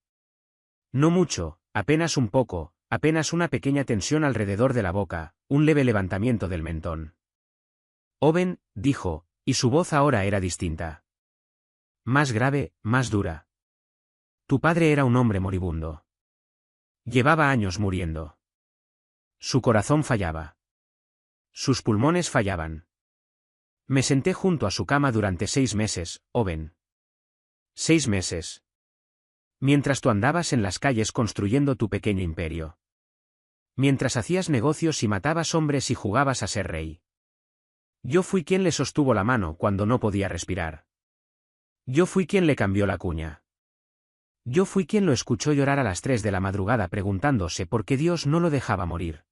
No mucho, apenas un poco, apenas una pequeña tensión alrededor de la boca, un leve levantamiento del mentón. Owen, dijo, y su voz ahora era distinta. Más grave, más dura. Tu padre era un hombre moribundo. Llevaba años muriendo. Su corazón fallaba. Sus pulmones fallaban. Me senté junto a su cama durante 6 meses, Owen. 6 meses. Mientras tú andabas en las calles construyendo tu pequeño imperio. Mientras hacías negocios y matabas hombres y jugabas a ser rey. Yo fui quien le sostuvo la mano cuando no podía respirar. Yo fui quien le cambió la cuña. Yo fui quien lo escuchó llorar a las 3 de la madrugada preguntándose por qué Dios no lo dejaba morir.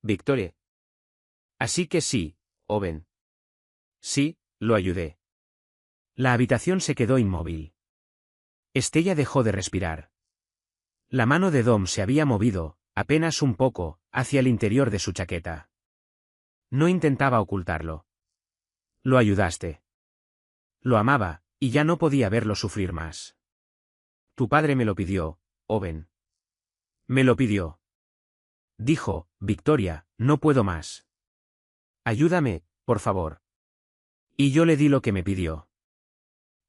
Victoria. Así que sí, Owen. Sí, lo ayudé. La habitación se quedó inmóvil. Estella dejó de respirar. La mano de Dom se había movido, apenas un poco, hacia el interior de su chaqueta. No intentaba ocultarlo. Lo ayudaste. Lo amaba, y ya no podía verlo sufrir más. Tu padre me lo pidió, Owen. Me lo pidió. Dijo, Victoria, no puedo más. Ayúdame, por favor. Y yo le di lo que me pidió.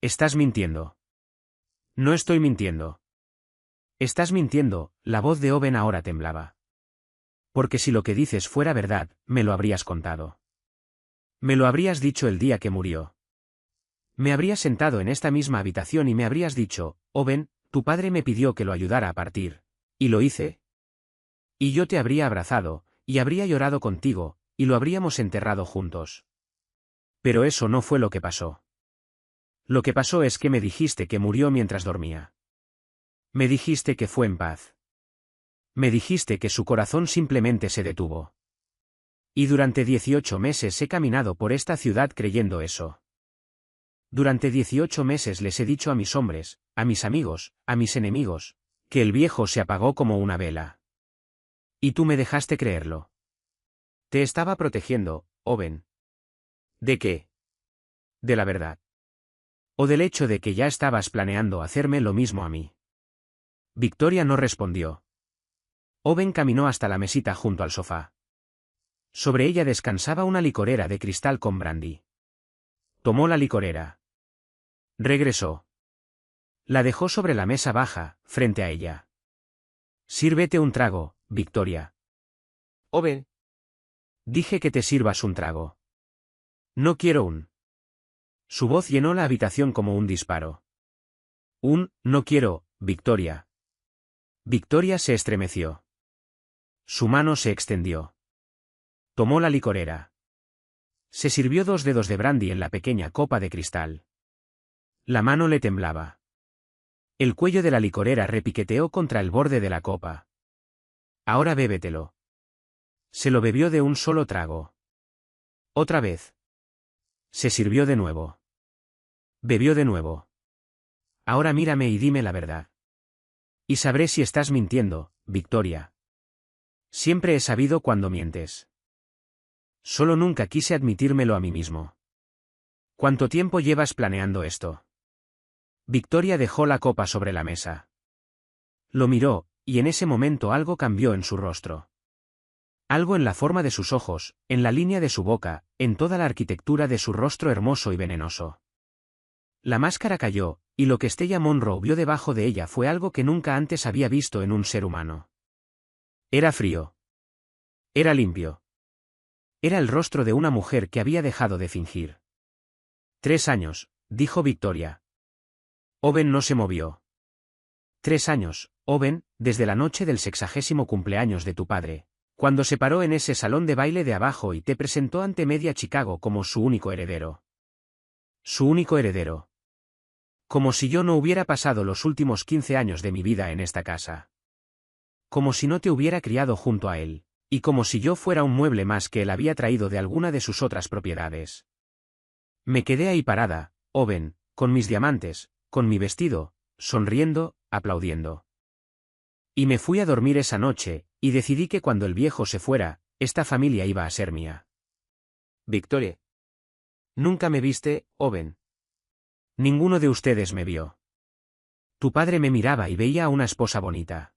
Estás mintiendo. No estoy mintiendo. Estás mintiendo, la voz de Owen ahora temblaba. Porque si lo que dices fuera verdad, me lo habrías contado. Me lo habrías dicho el día que murió. Me habrías sentado en esta misma habitación y me habrías dicho, Owen, tu padre me pidió que lo ayudara a partir. Y lo hice. Y yo te habría abrazado, y habría llorado contigo, y lo habríamos enterrado juntos. Pero eso no fue lo que pasó. Lo que pasó es que me dijiste que murió mientras dormía. Me dijiste que fue en paz. Me dijiste que su corazón simplemente se detuvo. Y durante 18 meses he caminado por esta ciudad creyendo eso. Durante 18 meses les he dicho a mis hombres, a mis amigos, a mis enemigos, que el viejo se apagó como una vela. Y tú me dejaste creerlo. Te estaba protegiendo, Owen. ¿De qué? De la verdad. O del hecho de que ya estabas planeando hacerme lo mismo a mí. Victoria no respondió. Owen caminó hasta la mesita junto al sofá. Sobre ella descansaba una licorera de cristal con brandy. Tomó la licorera. Regresó. La dejó sobre la mesa baja, frente a ella. Sírvete un trago, Victoria. Owen. Dije que te sirvas un trago. No quiero un. Su voz llenó la habitación como un disparo. No quiero, Victoria. Victoria se estremeció. Su mano se extendió. Tomó la licorera. Se sirvió 2 dedos de brandy en la pequeña copa de cristal. La mano le temblaba. El cuello de la licorera repiqueteó contra el borde de la copa. Ahora bébetelo. Se lo bebió de un solo trago. Otra vez. Se sirvió de nuevo. Bebió de nuevo. Ahora mírame y dime la verdad. Y sabré si estás mintiendo, Victoria. Siempre he sabido cuando mientes. Solo nunca quise admitírmelo a mí mismo. ¿Cuánto tiempo llevas planeando esto? Victoria dejó la copa sobre la mesa. Lo miró, y en ese momento algo cambió en su rostro. Algo en la forma de sus ojos, en la línea de su boca, en toda la arquitectura de su rostro hermoso y venenoso. La máscara cayó, y lo que Stella Monroe vio debajo de ella fue algo que nunca antes había visto en un ser humano. Era frío. Era limpio. Era el rostro de una mujer que había dejado de fingir. 3 años, dijo Victoria. Owen no se movió. 3 años, Owen, desde la noche del 60º cumpleaños de tu padre, cuando se paró en ese salón de baile de abajo y te presentó ante media Chicago como su único heredero. Su único heredero. Como si yo no hubiera pasado los últimos 15 años de mi vida en esta casa. Como si no te hubiera criado junto a él, y como si yo fuera un mueble más que él había traído de alguna de sus otras propiedades. Me quedé ahí parada, Owen, con mis diamantes, con mi vestido, sonriendo, aplaudiendo. Y me fui a dormir esa noche, y decidí que cuando el viejo se fuera, esta familia iba a ser mía. Victoria. Nunca me viste, Owen. Ninguno de ustedes me vio. Tu padre me miraba y veía a una esposa bonita.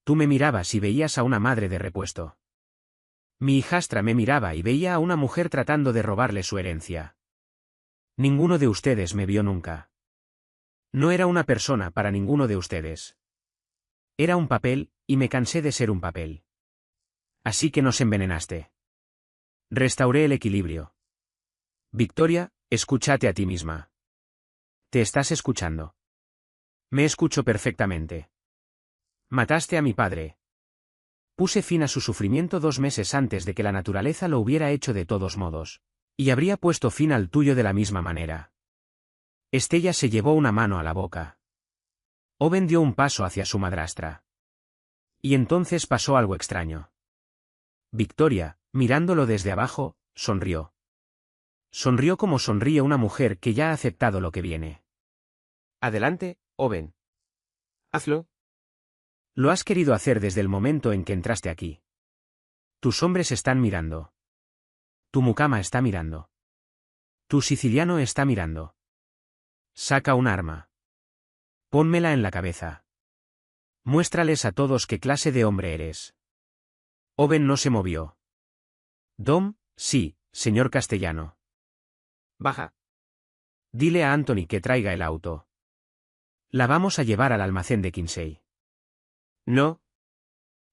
Tú me mirabas y veías a una madre de repuesto. Mi hijastra me miraba y veía a una mujer tratando de robarle su herencia. Ninguno de ustedes me vio nunca. No era una persona para ninguno de ustedes. Era un papel, y me cansé de ser un papel. Así que nos envenenaste. Restauré el equilibrio. Victoria, escúchate a ti misma. ¿Te estás escuchando? Me escucho perfectamente. Mataste a mi padre. Puse fin a su sufrimiento 2 meses antes de que la naturaleza lo hubiera hecho de todos modos. Y habría puesto fin al tuyo de la misma manera. Stella se llevó una mano a la boca. Owen dio un paso hacia su madrastra. Y entonces pasó algo extraño. Victoria, mirándolo desde abajo, sonrió. Sonrió como sonríe una mujer que ya ha aceptado lo que viene. Adelante, Owen. Hazlo. Lo has querido hacer desde el momento en que entraste aquí. Tus hombres están mirando. Tu mucama está mirando. Tu siciliano está mirando. Saca un arma. Pónmela en la cabeza. Muéstrales a todos qué clase de hombre eres. Owen no se movió. Dom, sí, señor Castellano. Baja. Dile a Anthony que traiga el auto. La vamos a llevar al almacén de Kinsey. No.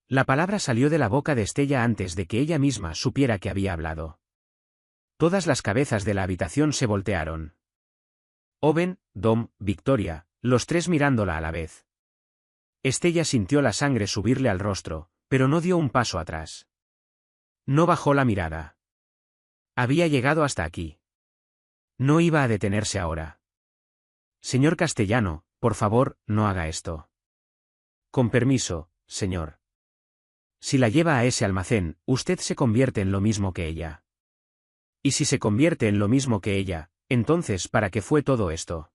La palabra salió de la boca de Estella antes de que ella misma supiera que había hablado. Todas las cabezas de la habitación se voltearon. Owen, Dom, Victoria, los tres mirándola a la vez. Estella sintió la sangre subirle al rostro, pero no dio un paso atrás. No bajó la mirada. Había llegado hasta aquí. No iba a detenerse ahora. Señor Castellano, por favor, no haga esto. Con permiso, señor. Si la lleva a ese almacén, usted se convierte en lo mismo que ella. Y si se convierte en lo mismo que ella, entonces, ¿para qué fue todo esto?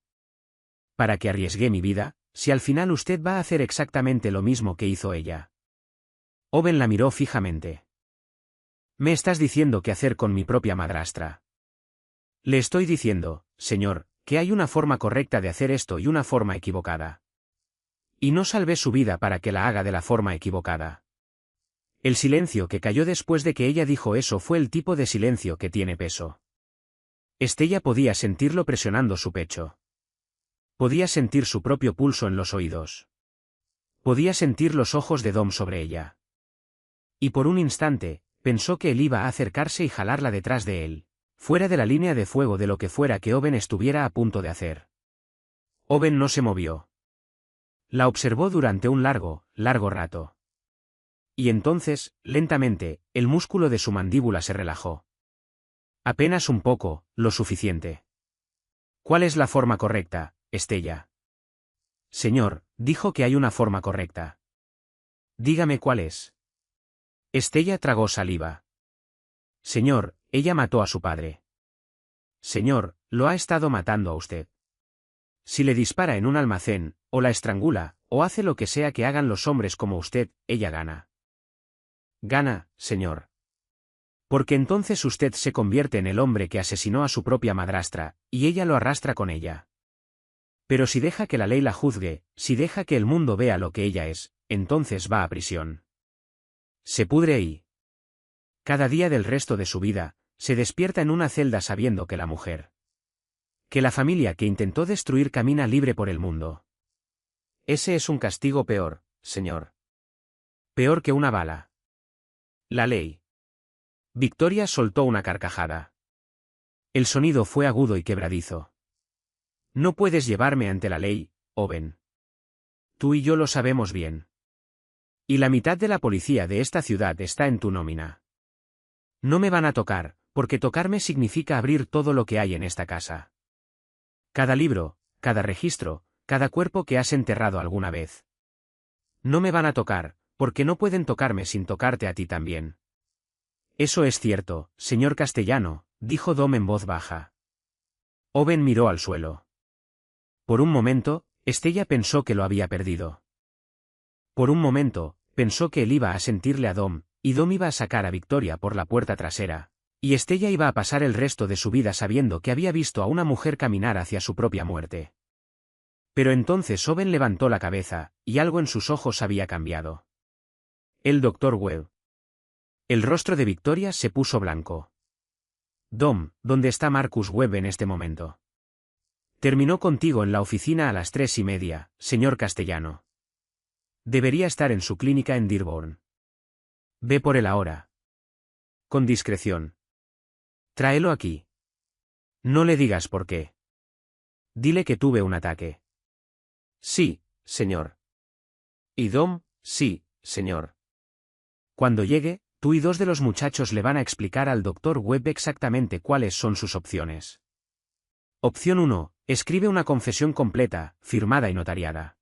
¿Para qué arriesgué mi vida, si al final usted va a hacer exactamente lo mismo que hizo ella? Owen la miró fijamente. Me estás diciendo qué hacer con mi propia madrastra. Le estoy diciendo, señor, que hay una forma correcta de hacer esto y una forma equivocada. Y no salvé su vida para que la haga de la forma equivocada. El silencio que cayó después de que ella dijo eso fue el tipo de silencio que tiene peso. Estella podía sentirlo presionando su pecho. Podía sentir su propio pulso en los oídos. Podía sentir los ojos de Dom sobre ella. Y por un instante, pensó que él iba a acercarse y jalarla detrás de él, fuera de la línea de fuego de lo que fuera que Owen estuviera a punto de hacer. Owen no se movió. La observó durante un largo rato. Y entonces, lentamente, el músculo de su mandíbula se relajó. Apenas un poco, lo suficiente. ¿Cuál es la forma correcta, Estella? Señor, dijo que hay una forma correcta. Dígame cuál es. Estella tragó saliva. Señor, ella mató a su padre. Señor, lo ha estado matando a usted. Si le dispara en un almacén, o la estrangula, o hace lo que sea que hagan los hombres como usted, ella gana. Gana, señor. Porque entonces usted se convierte en el hombre que asesinó a su propia madrastra, y ella lo arrastra con ella. Pero si deja que la ley la juzgue, si deja que el mundo vea lo que ella es, entonces va a prisión. Se pudre ahí. Cada día del resto de su vida, se despierta en una celda sabiendo que la mujer, que la familia que intentó destruir camina libre por el mundo. Ese es un castigo peor, señor. Peor que una bala. La ley. Victoria soltó una carcajada. El sonido fue agudo y quebradizo. No puedes llevarme ante la ley, Owen. Tú y yo lo sabemos bien. Y la mitad de la policía de esta ciudad está en tu nómina. No me van a tocar, porque tocarme significa abrir todo lo que hay en esta casa. Cada libro, cada registro, cada cuerpo que has enterrado alguna vez. No me van a tocar, porque no pueden tocarme sin tocarte a ti también. Eso es cierto, señor Castellano, dijo Dom en voz baja. Owen miró al suelo. Por un momento, Estella pensó que lo había perdido. Por un momento, pensó que él iba a sentirle a Dom, y Dom iba a sacar a Victoria por la puerta trasera, y Estella iba a pasar el resto de su vida sabiendo que había visto a una mujer caminar hacia su propia muerte. Pero entonces Owen levantó la cabeza, y algo en sus ojos había cambiado. El Dr. Webb. El rostro de Victoria se puso blanco. Dom, ¿dónde está Marcus Webb en este momento? Terminó contigo en la oficina a las 3:30, señor Castellano. Debería estar en su clínica en Dearborn. Ve por él ahora. Con discreción. Tráelo aquí. No le digas por qué. Dile que tuve un ataque. Sí, señor. Y Dom, sí, señor. Cuando llegue, tú y dos de los muchachos le van a explicar al Dr. Webb exactamente cuáles son sus opciones. Opción 1. Escribe una confesión completa, firmada y notariada.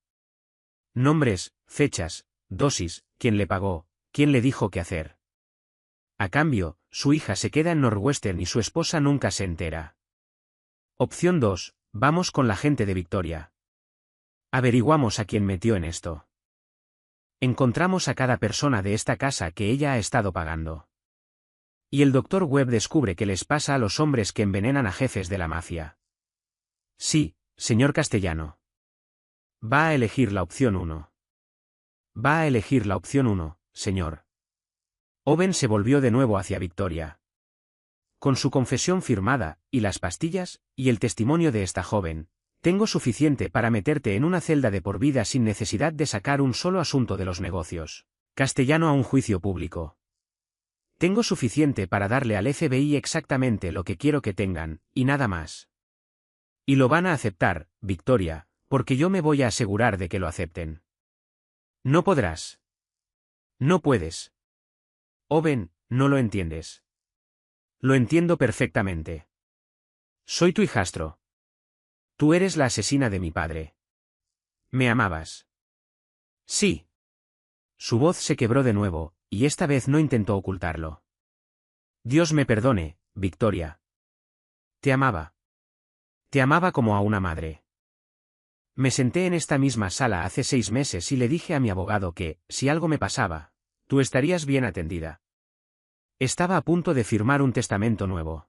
Nombres, fechas, dosis, quién le pagó, quién le dijo qué hacer. A cambio, su hija se queda en Northwestern y su esposa nunca se entera. Opción 2. Vamos con la gente de Victoria. Averiguamos a quién metió en esto. Encontramos a cada persona de esta casa que ella ha estado pagando. Y el Dr. Webb descubre qué les pasa a los hombres que envenenan a jefes de la mafia. Sí, señor Castellano. Va a elegir la opción 1. Va a elegir la opción 1, señor. Owen se volvió de nuevo hacia Victoria. Con su confesión firmada, y las pastillas, y el testimonio de esta joven, tengo suficiente para meterte en una celda de por vida sin necesidad de sacar un solo asunto de los negocios. Castellano a un juicio público. Tengo suficiente para darle al FBI exactamente lo que quiero que tengan, y nada más. Y lo van a aceptar, Victoria, porque yo me voy a asegurar de que lo acepten. No podrás. No puedes. Owen, no lo entiendes. Lo entiendo perfectamente. Soy tu hijastro. Tú eres la asesina de mi padre. ¿Me amabas? Sí. Su voz se quebró de nuevo, y esta vez no intentó ocultarlo. Dios me perdone, Victoria. Te amaba. Te amaba como a una madre. Me senté en esta misma sala hace 6 meses y le dije a mi abogado que, si algo me pasaba, tú estarías bien atendida. Estaba a punto de firmar un testamento nuevo.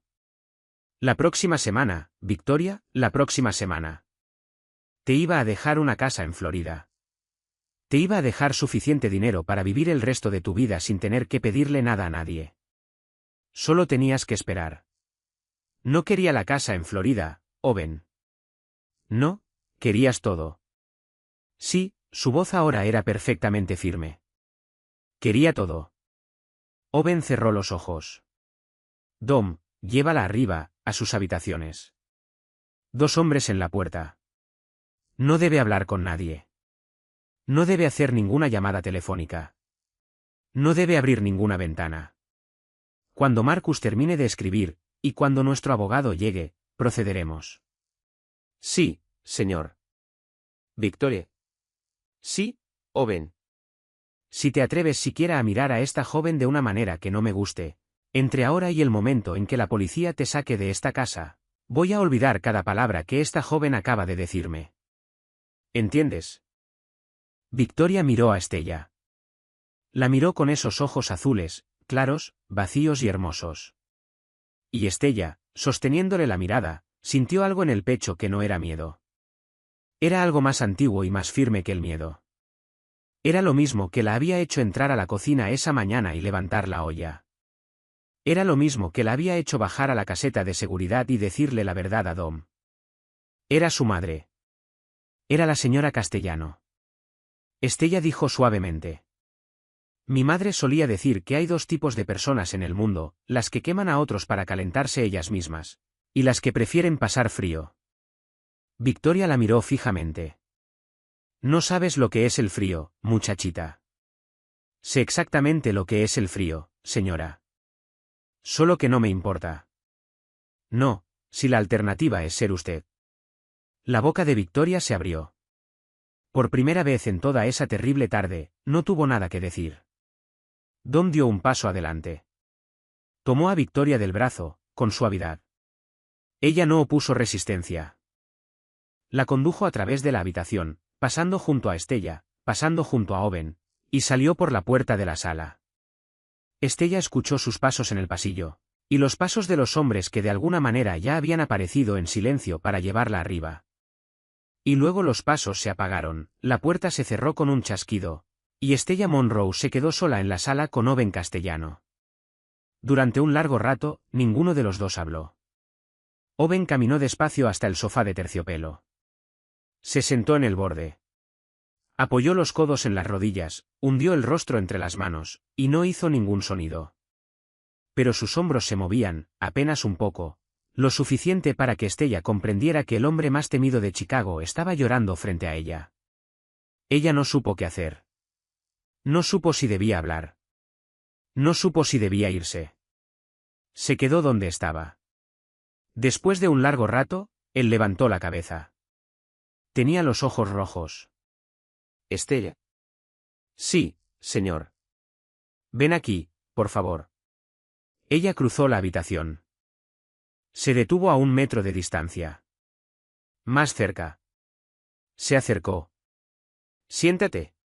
La próxima semana, Victoria, la próxima semana. Te iba a dejar una casa en Florida. Te iba a dejar suficiente dinero para vivir el resto de tu vida sin tener que pedirle nada a nadie. Solo tenías que esperar. No quería la casa en Florida, Owen. No, querías todo. Sí, su voz ahora era perfectamente firme. Quería todo. Owen cerró los ojos. Dom, llévala arriba, a sus habitaciones. 2 hombres en la puerta. No debe hablar con nadie. No debe hacer ninguna llamada telefónica. No debe abrir ninguna ventana. Cuando Marcus termine de escribir, y cuando nuestro abogado llegue, procederemos. Sí, señor. Victoria. Sí, Owen. Si te atreves siquiera a mirar a esta joven de una manera que no me guste, entre ahora y el momento en que la policía te saque de esta casa, voy a olvidar cada palabra que esta joven acaba de decirme. ¿Entiendes? Victoria miró a Estella. La miró con esos ojos azules, claros, vacíos y hermosos. Y Estella, sosteniéndole la mirada, sintió algo en el pecho que no era miedo. Era algo más antiguo y más firme que el miedo. Era lo mismo que la había hecho entrar a la cocina esa mañana y levantar la olla. Era lo mismo que la había hecho bajar a la caseta de seguridad y decirle la verdad a Dom. Era su madre. Era la señora Castellano. Estella dijo suavemente. Mi madre solía decir que hay 2 tipos de personas en el mundo, las que queman a otros para calentarse ellas mismas, y las que prefieren pasar frío. Victoria la miró fijamente. No sabes lo que es el frío, muchachita. Sé exactamente lo que es el frío, señora. Solo que no me importa. No, si la alternativa es ser usted. La boca de Victoria se abrió. Por primera vez en toda esa terrible tarde, no tuvo nada que decir. Dom dio un paso adelante. Tomó a Victoria del brazo, con suavidad. Ella no opuso resistencia. La condujo a través de la habitación, pasando junto a Estella, pasando junto a Owen, y salió por la puerta de la sala. Estella escuchó sus pasos en el pasillo, y los pasos de los hombres que de alguna manera ya habían aparecido en silencio para llevarla arriba. Y luego los pasos se apagaron, la puerta se cerró con un chasquido, y Estella Monroe se quedó sola en la sala con Owen Castellano. Durante un largo rato, ninguno de los dos habló. Owen caminó despacio hasta el sofá de terciopelo. Se sentó en el borde. Apoyó los codos en las rodillas, hundió el rostro entre las manos, y no hizo ningún sonido. Pero sus hombros se movían, apenas un poco, lo suficiente para que Estella comprendiera que el hombre más temido de Chicago estaba llorando frente a ella. Ella no supo qué hacer. No supo si debía hablar. No supo si debía irse. Se quedó donde estaba. Después de un largo rato, él levantó la cabeza. Tenía los ojos rojos. Estella. Sí, señor. Ven aquí, por favor. Ella cruzó la habitación. Se detuvo a 1 metro de distancia. Más cerca. Se acercó. Siéntate.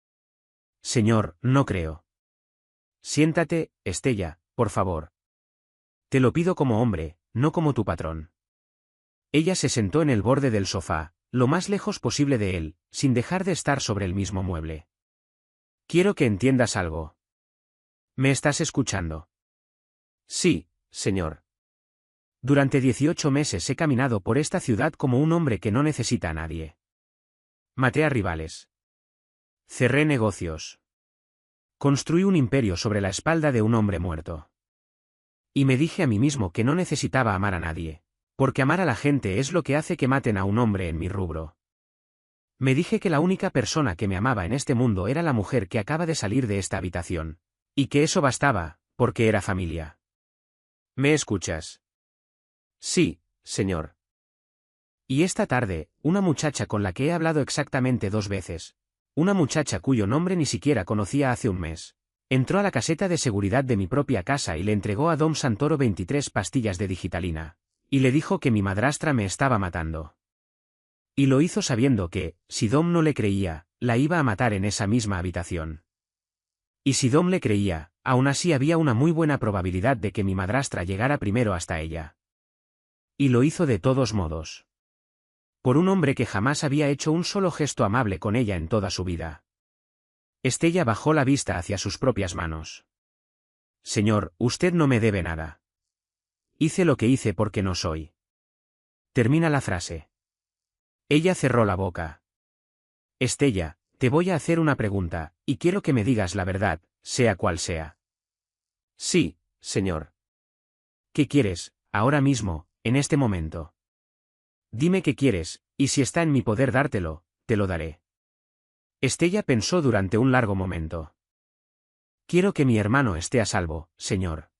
Señor, no creo. Siéntate, Estella, por favor. Te lo pido como hombre, no como tu patrón. Ella se sentó en el borde del sofá, lo más lejos posible de él, sin dejar de estar sobre el mismo mueble. Quiero que entiendas algo. ¿Me estás escuchando? Sí, señor. Durante 18 meses he caminado por esta ciudad como un hombre que no necesita a nadie. Maté a rivales. Cerré negocios. Construí un imperio sobre la espalda de un hombre muerto. Y me dije a mí mismo que no necesitaba amar a nadie, porque amar a la gente es lo que hace que maten a un hombre en mi rubro. Me dije que la única persona que me amaba en este mundo era la mujer que acaba de salir de esta habitación, y que eso bastaba, porque era familia. ¿Me escuchas? Sí, señor. Y esta tarde, una muchacha con la que he hablado exactamente 2 veces, una muchacha cuyo nombre ni siquiera conocía hace un mes, entró a la caseta de seguridad de mi propia casa y le entregó a Dom Santoro 23 pastillas de digitalina, y le dijo que mi madrastra me estaba matando. Y lo hizo sabiendo que, si Dom no le creía, la iba a matar en esa misma habitación. Y si Dom le creía, aún así había una muy buena probabilidad de que mi madrastra llegara primero hasta ella. Y lo hizo de todos modos. Por un hombre que jamás había hecho un solo gesto amable con ella en toda su vida. Estella bajó la vista hacia sus propias manos. Señor, usted no me debe nada. Hice lo que hice porque no soy. Termina la frase. Ella cerró la boca. Estella, te voy a hacer una pregunta, y quiero que me digas la verdad, sea cual sea. Sí, señor. ¿Qué quieres, ahora mismo, en este momento? Dime qué quieres, y si está en mi poder dártelo, te lo daré. Estella pensó durante un largo momento. Quiero que mi hermano esté a salvo, señor.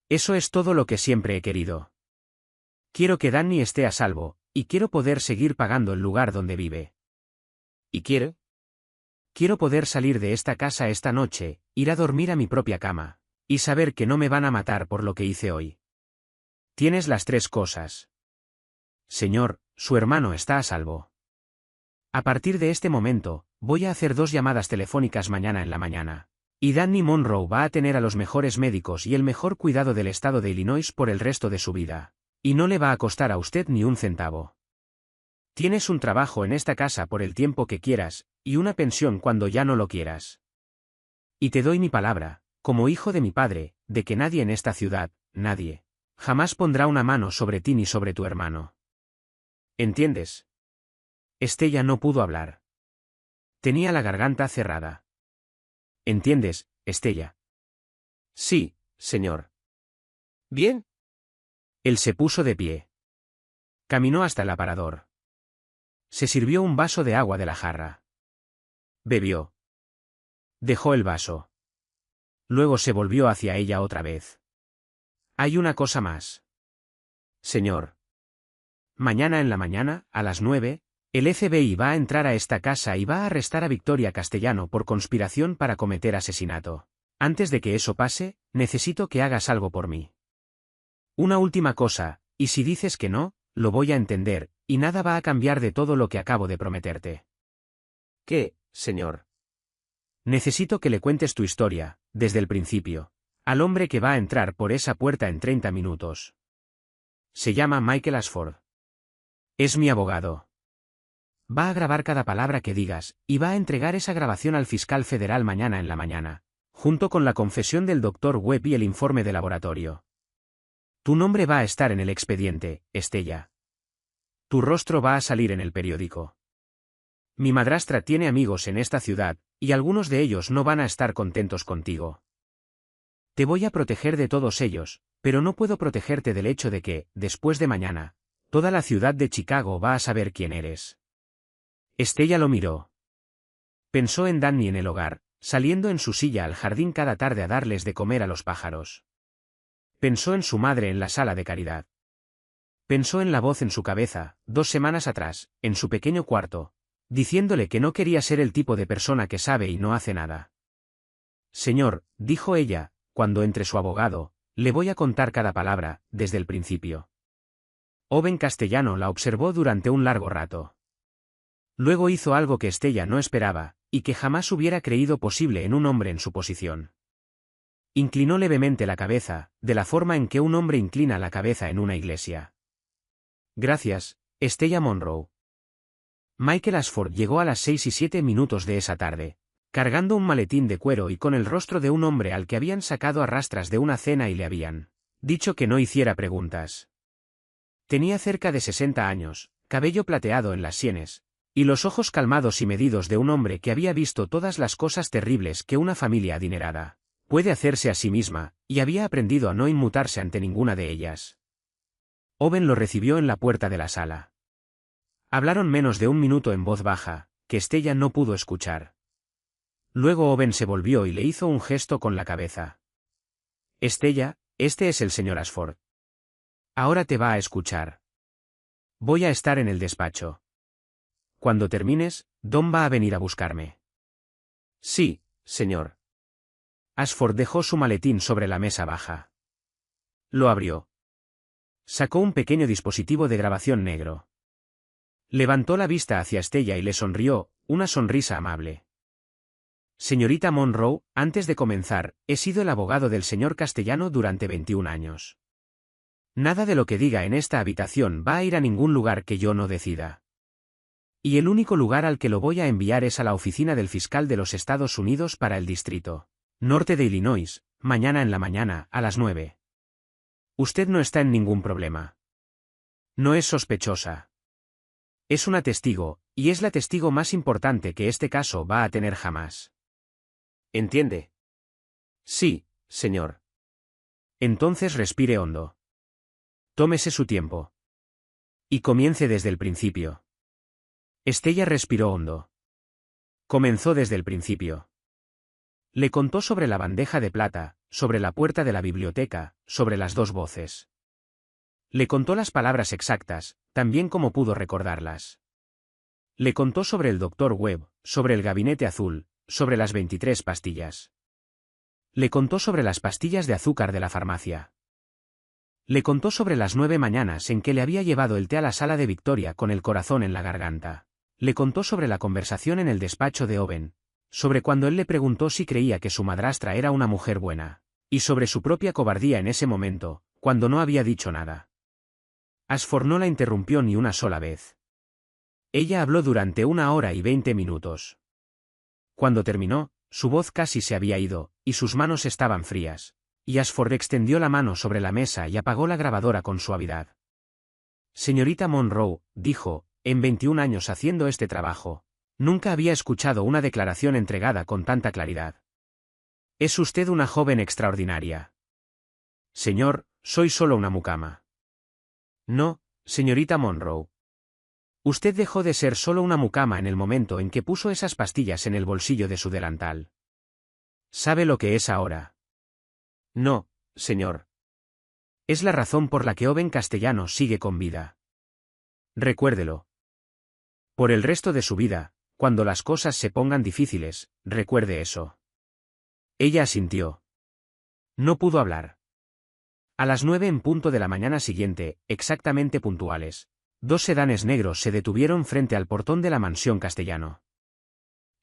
Eso es todo lo que siempre he querido. Quiero que Danny esté a salvo, y quiero poder seguir pagando el lugar donde vive. ¿Y quiere? Quiero poder salir de esta casa esta noche, ir a dormir a mi propia cama, y saber que no me van a matar por lo que hice hoy. Tienes las 3 cosas. Señor, su hermano está a salvo. A partir de este momento, voy a hacer 2 llamadas telefónicas mañana en la mañana. Y Danny Monroe va a tener a los mejores médicos y el mejor cuidado del estado de Illinois por el resto de su vida. Y no le va a costar a usted ni un centavo. Tienes un trabajo en esta casa por el tiempo que quieras, y una pensión cuando ya no lo quieras. Y te doy mi palabra, como hijo de mi padre, de que nadie en esta ciudad, nadie, jamás pondrá una mano sobre ti ni sobre tu hermano. ¿Entiendes? Estella no pudo hablar. Tenía la garganta cerrada. ¿Entiendes, Estella? Sí, señor. Bien. Él se puso de pie. Caminó hasta el aparador. Se sirvió un vaso de agua de la jarra. Bebió. Dejó el vaso. Luego se volvió hacia ella otra vez. Hay una cosa más. Señor. Mañana en la mañana, a las 9, el FBI va a entrar a esta casa y va a arrestar a Victoria Castellano por conspiración para cometer asesinato. Antes de que eso pase, necesito que hagas algo por mí. Una última cosa, y si dices que no, lo voy a entender, y nada va a cambiar de todo lo que acabo de prometerte. ¿Qué, señor? Necesito que le cuentes tu historia, desde el principio, al hombre que va a entrar por esa puerta en 30 minutos. Se llama Michael Ashford. Es mi abogado. Va a grabar cada palabra que digas, y va a entregar esa grabación al fiscal federal mañana en la mañana, junto con la confesión del Dr. Webb y el informe de laboratorio. Tu nombre va a estar en el expediente, Estella. Tu rostro va a salir en el periódico. Mi madrastra tiene amigos en esta ciudad, y algunos de ellos no van a estar contentos contigo. Te voy a proteger de todos ellos, pero no puedo protegerte del hecho de que, después de mañana, toda la ciudad de Chicago va a saber quién eres. Estella lo miró. Pensó en Danny en el hogar, saliendo en su silla al jardín cada tarde a darles de comer a los pájaros. Pensó en su madre en la sala de caridad. Pensó en la voz en su cabeza, 2 semanas atrás, en su pequeño cuarto, diciéndole que no quería ser el tipo de persona que sabe y no hace nada. Señor, dijo ella, cuando entre su abogado, le voy a contar cada palabra, desde el principio. Owen Castellano la observó durante un largo rato. Luego hizo algo que Estella no esperaba, y que jamás hubiera creído posible en un hombre en su posición. Inclinó levemente la cabeza, de la forma en que un hombre inclina la cabeza en una iglesia. Gracias, Estella Monroe. Michael Ashford llegó a las 6:07 de esa tarde, cargando un maletín de cuero y con el rostro de un hombre al que habían sacado a rastras de una cena y le habían dicho que no hiciera preguntas. Tenía cerca de 60 años, cabello plateado en las sienes, y los ojos calmados y medidos de un hombre que había visto todas las cosas terribles que una familia adinerada puede hacerse a sí misma, y había aprendido a no inmutarse ante ninguna de ellas. Owen lo recibió en la puerta de la sala. Hablaron menos de un minuto en voz baja, que Stella no pudo escuchar. Luego Owen se volvió y le hizo un gesto con la cabeza. Stella, este es el señor Ashford. Ahora te va a escuchar. Voy a estar en el despacho. Cuando termines, Don va a venir a buscarme. Sí, señor. Ashford dejó su maletín sobre la mesa baja. Lo abrió. Sacó un pequeño dispositivo de grabación negro. Levantó la vista hacia Stella y le sonrió, una sonrisa amable. Señorita Monroe, antes de comenzar, he sido el abogado del señor Castellano durante 21 años. Nada de lo que diga en esta habitación va a ir a ningún lugar que yo no decida. Y el único lugar al que lo voy a enviar es a la oficina del fiscal de los Estados Unidos para el distrito norte de Illinois, mañana en la mañana, a las 9. Usted no está en ningún problema. No es sospechosa. Es una testigo, y es la testigo más importante que este caso va a tener jamás. ¿Entiende? Sí, señor. Entonces respire hondo. Tómese su tiempo. Y comience desde el principio. Stella respiró hondo. Comenzó desde el principio. Le contó sobre la bandeja de plata, sobre la puerta de la biblioteca, sobre las dos voces. Le contó las palabras exactas, tan bien como pudo recordarlas. Le contó sobre el Dr. Webb, sobre el gabinete azul, sobre las 23 pastillas. Le contó sobre las pastillas de azúcar de la farmacia. Le contó sobre las 9 mañanas en que le había llevado el té a la sala de Victoria con el corazón en la garganta. Le contó sobre la conversación en el despacho de Owen, sobre cuando él le preguntó si creía que su madrastra era una mujer buena, y sobre su propia cobardía en ese momento, cuando no había dicho nada. Ashford no la interrumpió ni una sola vez. Ella habló durante 1 hora y 20 minutos. Cuando terminó, su voz casi se había ido, y sus manos estaban frías, y Ashford extendió la mano sobre la mesa y apagó la grabadora con suavidad. Señorita Monroe, dijo, en 21 años haciendo este trabajo, nunca había escuchado una declaración entregada con tanta claridad. Es usted una joven extraordinaria. Señor, soy solo una mucama. No, señorita Monroe. Usted dejó de ser solo una mucama en el momento en que puso esas pastillas en el bolsillo de su delantal. ¿Sabe lo que es ahora? No, señor. Es la razón por la que Owen Castellano sigue con vida. Recuérdelo. Por el resto de su vida, cuando las cosas se pongan difíciles, recuerde eso. Ella asintió. No pudo hablar. A las 9 en punto de la mañana siguiente, exactamente puntuales, 2 sedanes negros se detuvieron frente al portón de la mansión Castellano.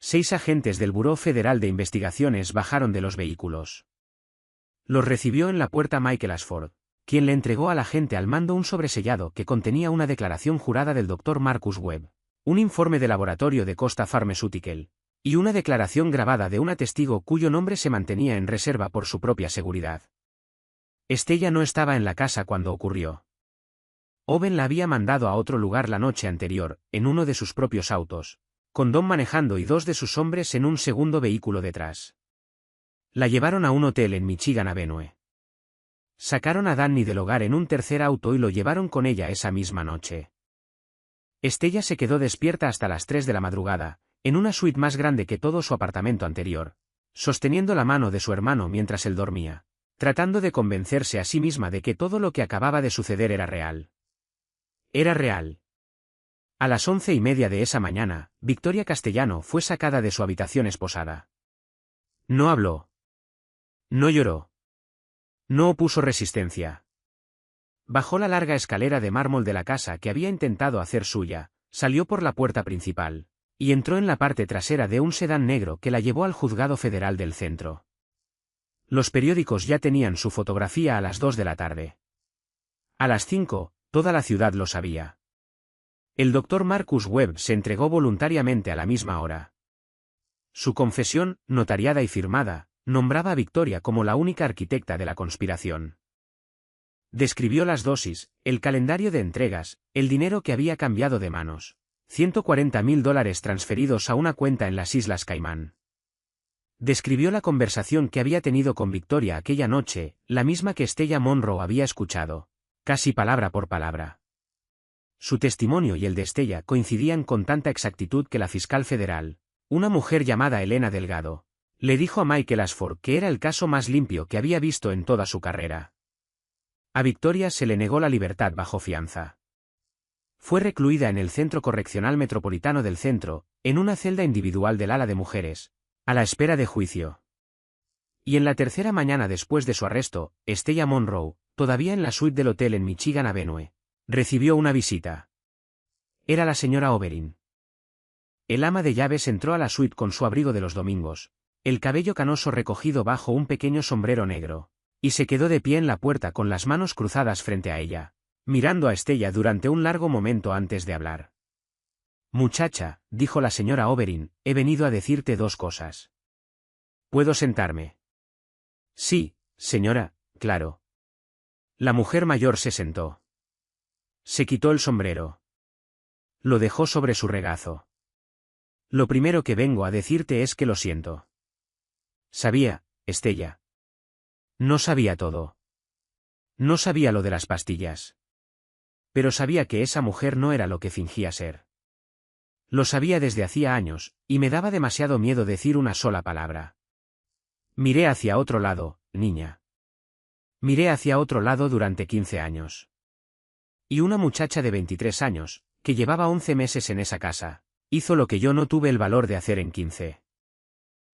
6 agentes del Buró Federal de Investigaciones bajaron de los vehículos. Los recibió en la puerta Michael Ashford, quien le entregó al agente al mando un sobresellado que contenía una declaración jurada del Dr. Marcus Webb, un informe de laboratorio de Costa Pharmaceutical, y una declaración grabada de una testigo cuyo nombre se mantenía en reserva por su propia seguridad. Stella no estaba en la casa cuando ocurrió. Owen la había mandado a otro lugar la noche anterior, en uno de sus propios autos, con Don manejando y 2 de sus hombres en un segundo vehículo detrás. La llevaron a un hotel en Michigan Avenue. Sacaron a Danny del hogar en un tercer auto y lo llevaron con ella esa misma noche. Stella se quedó despierta hasta las 3 de la madrugada, en una suite más grande que todo su apartamento anterior, sosteniendo la mano de su hermano mientras él dormía, tratando de convencerse a sí misma de que todo lo que acababa de suceder era real. Era real. A las 11:30 de esa mañana, Victoria Castellano fue sacada de su habitación esposada. No habló. No lloró. No opuso resistencia. Bajó la larga escalera de mármol de la casa que había intentado hacer suya, salió por la puerta principal, y entró en la parte trasera de un sedán negro que la llevó al juzgado federal del centro. Los periódicos ya tenían su fotografía a las 2 de la tarde. A las 5, toda la ciudad lo sabía. El doctor Marcus Webb se entregó voluntariamente a la misma hora. Su confesión, notariada y firmada, nombraba a Victoria como la única arquitecta de la conspiración. Describió las dosis, el calendario de entregas, el dinero que había cambiado de manos. $140.000 transferidos a una cuenta en las Islas Caimán. Describió la conversación que había tenido con Victoria aquella noche, la misma que Stella Monroe había escuchado, casi palabra por palabra. Su testimonio y el de Stella coincidían con tanta exactitud que la fiscal federal, una mujer llamada Elena Delgado, le dijo a Michael Ashford que era el caso más limpio que había visto en toda su carrera. A Victoria se le negó la libertad bajo fianza. Fue recluida en el Centro Correccional Metropolitano del Centro, en una celda individual del ala de mujeres, a la espera de juicio. Y en la tercera mañana después de su arresto, Stella Monroe, todavía en la suite del hotel en Michigan Avenue, recibió una visita. Era la señora Oberyn. El ama de llaves entró a la suite con su abrigo de los domingos, el cabello canoso recogido bajo un pequeño sombrero negro, y se quedó de pie en la puerta con las manos cruzadas frente a ella, mirando a Stella durante un largo momento antes de hablar. Muchacha, dijo la señora Oberyn, he venido a decirte dos cosas. ¿Puedo sentarme? Sí, señora, claro. La mujer mayor se sentó. Se quitó el sombrero. Lo dejó sobre su regazo. Lo primero que vengo a decirte es que lo siento. Sabía, Stella. No sabía todo. No sabía lo de las pastillas. Pero sabía que esa mujer no era lo que fingía ser. Lo sabía desde hacía años, y me daba demasiado miedo decir una sola palabra. Miré hacia otro lado, niña. Miré hacia otro lado durante 15 años. Y una muchacha de 23 años, que llevaba 11 meses en esa casa, hizo lo que yo no tuve el valor de hacer en 15.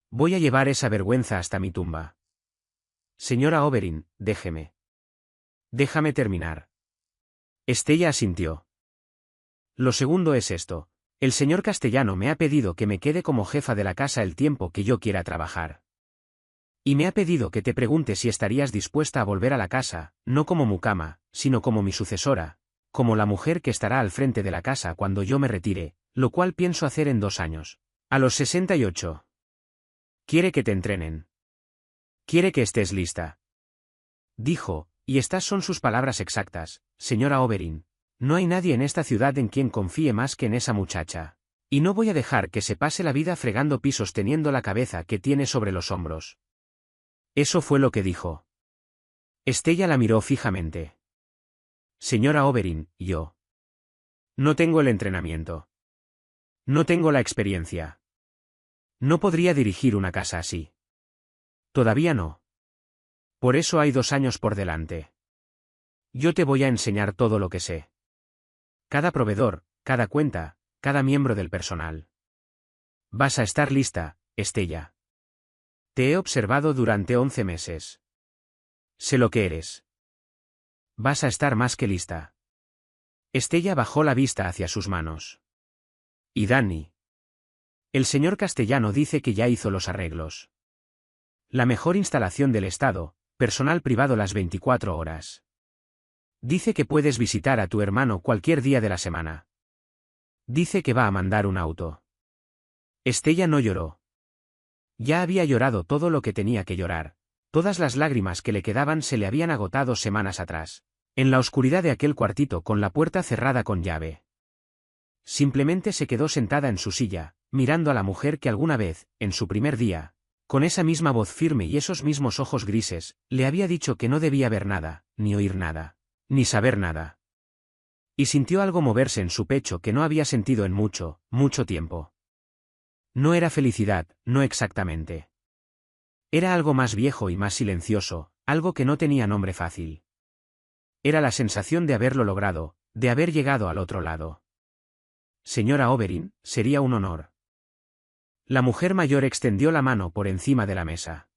Voy a llevar esa vergüenza hasta mi tumba. Señora Oberyn, déjeme. Déjame terminar. Stella asintió. Lo segundo es esto. El señor Castellano me ha pedido que me quede como jefa de la casa el tiempo que yo quiera trabajar. Y me ha pedido que te pregunte si estarías dispuesta a volver a la casa, no como mucama, sino como mi sucesora, como la mujer que estará al frente de la casa cuando yo me retire, lo cual pienso hacer en 2 años. A los 68. Quiere que te entrenen. Quiere que estés lista. Dijo, y estas son sus palabras exactas, señora Oberyn. No hay nadie en esta ciudad en quien confíe más que en esa muchacha. Y no voy a dejar que se pase la vida fregando pisos teniendo la cabeza que tiene sobre los hombros. Eso fue lo que dijo. Stella la miró fijamente. Señora Oberyn, yo. No tengo el entrenamiento. No tengo la experiencia. No podría dirigir una casa así. Todavía no. Por eso hay 2 años por delante. Yo te voy a enseñar todo lo que sé. Cada proveedor, cada cuenta, cada miembro del personal. Vas a estar lista, Stella. Te he observado durante 11 meses. Sé lo que eres. Vas a estar más que lista. Stella bajó la vista hacia sus manos. ¿Y Danny? El señor Castellano dice que ya hizo los arreglos. La mejor instalación del estado, personal privado las 24 horas. Dice que puedes visitar a tu hermano cualquier día de la semana. Dice que va a mandar un auto. Stella no lloró. Ya había llorado todo lo que tenía que llorar. Todas las lágrimas que le quedaban se le habían agotado semanas atrás, en la oscuridad de aquel cuartito con la puerta cerrada con llave. Simplemente se quedó sentada en su silla, mirando a la mujer que alguna vez, en su primer día, con esa misma voz firme y esos mismos ojos grises, le había dicho que no debía ver nada, ni oír nada, ni saber nada. Y sintió algo moverse en su pecho que no había sentido en mucho, mucho tiempo. No era felicidad, no exactamente. Era algo más viejo y más silencioso, algo que no tenía nombre fácil. Era la sensación de haberlo logrado, de haber llegado al otro lado. Señora Oberyn, sería un honor. La mujer mayor extendió la mano por encima de la mesa.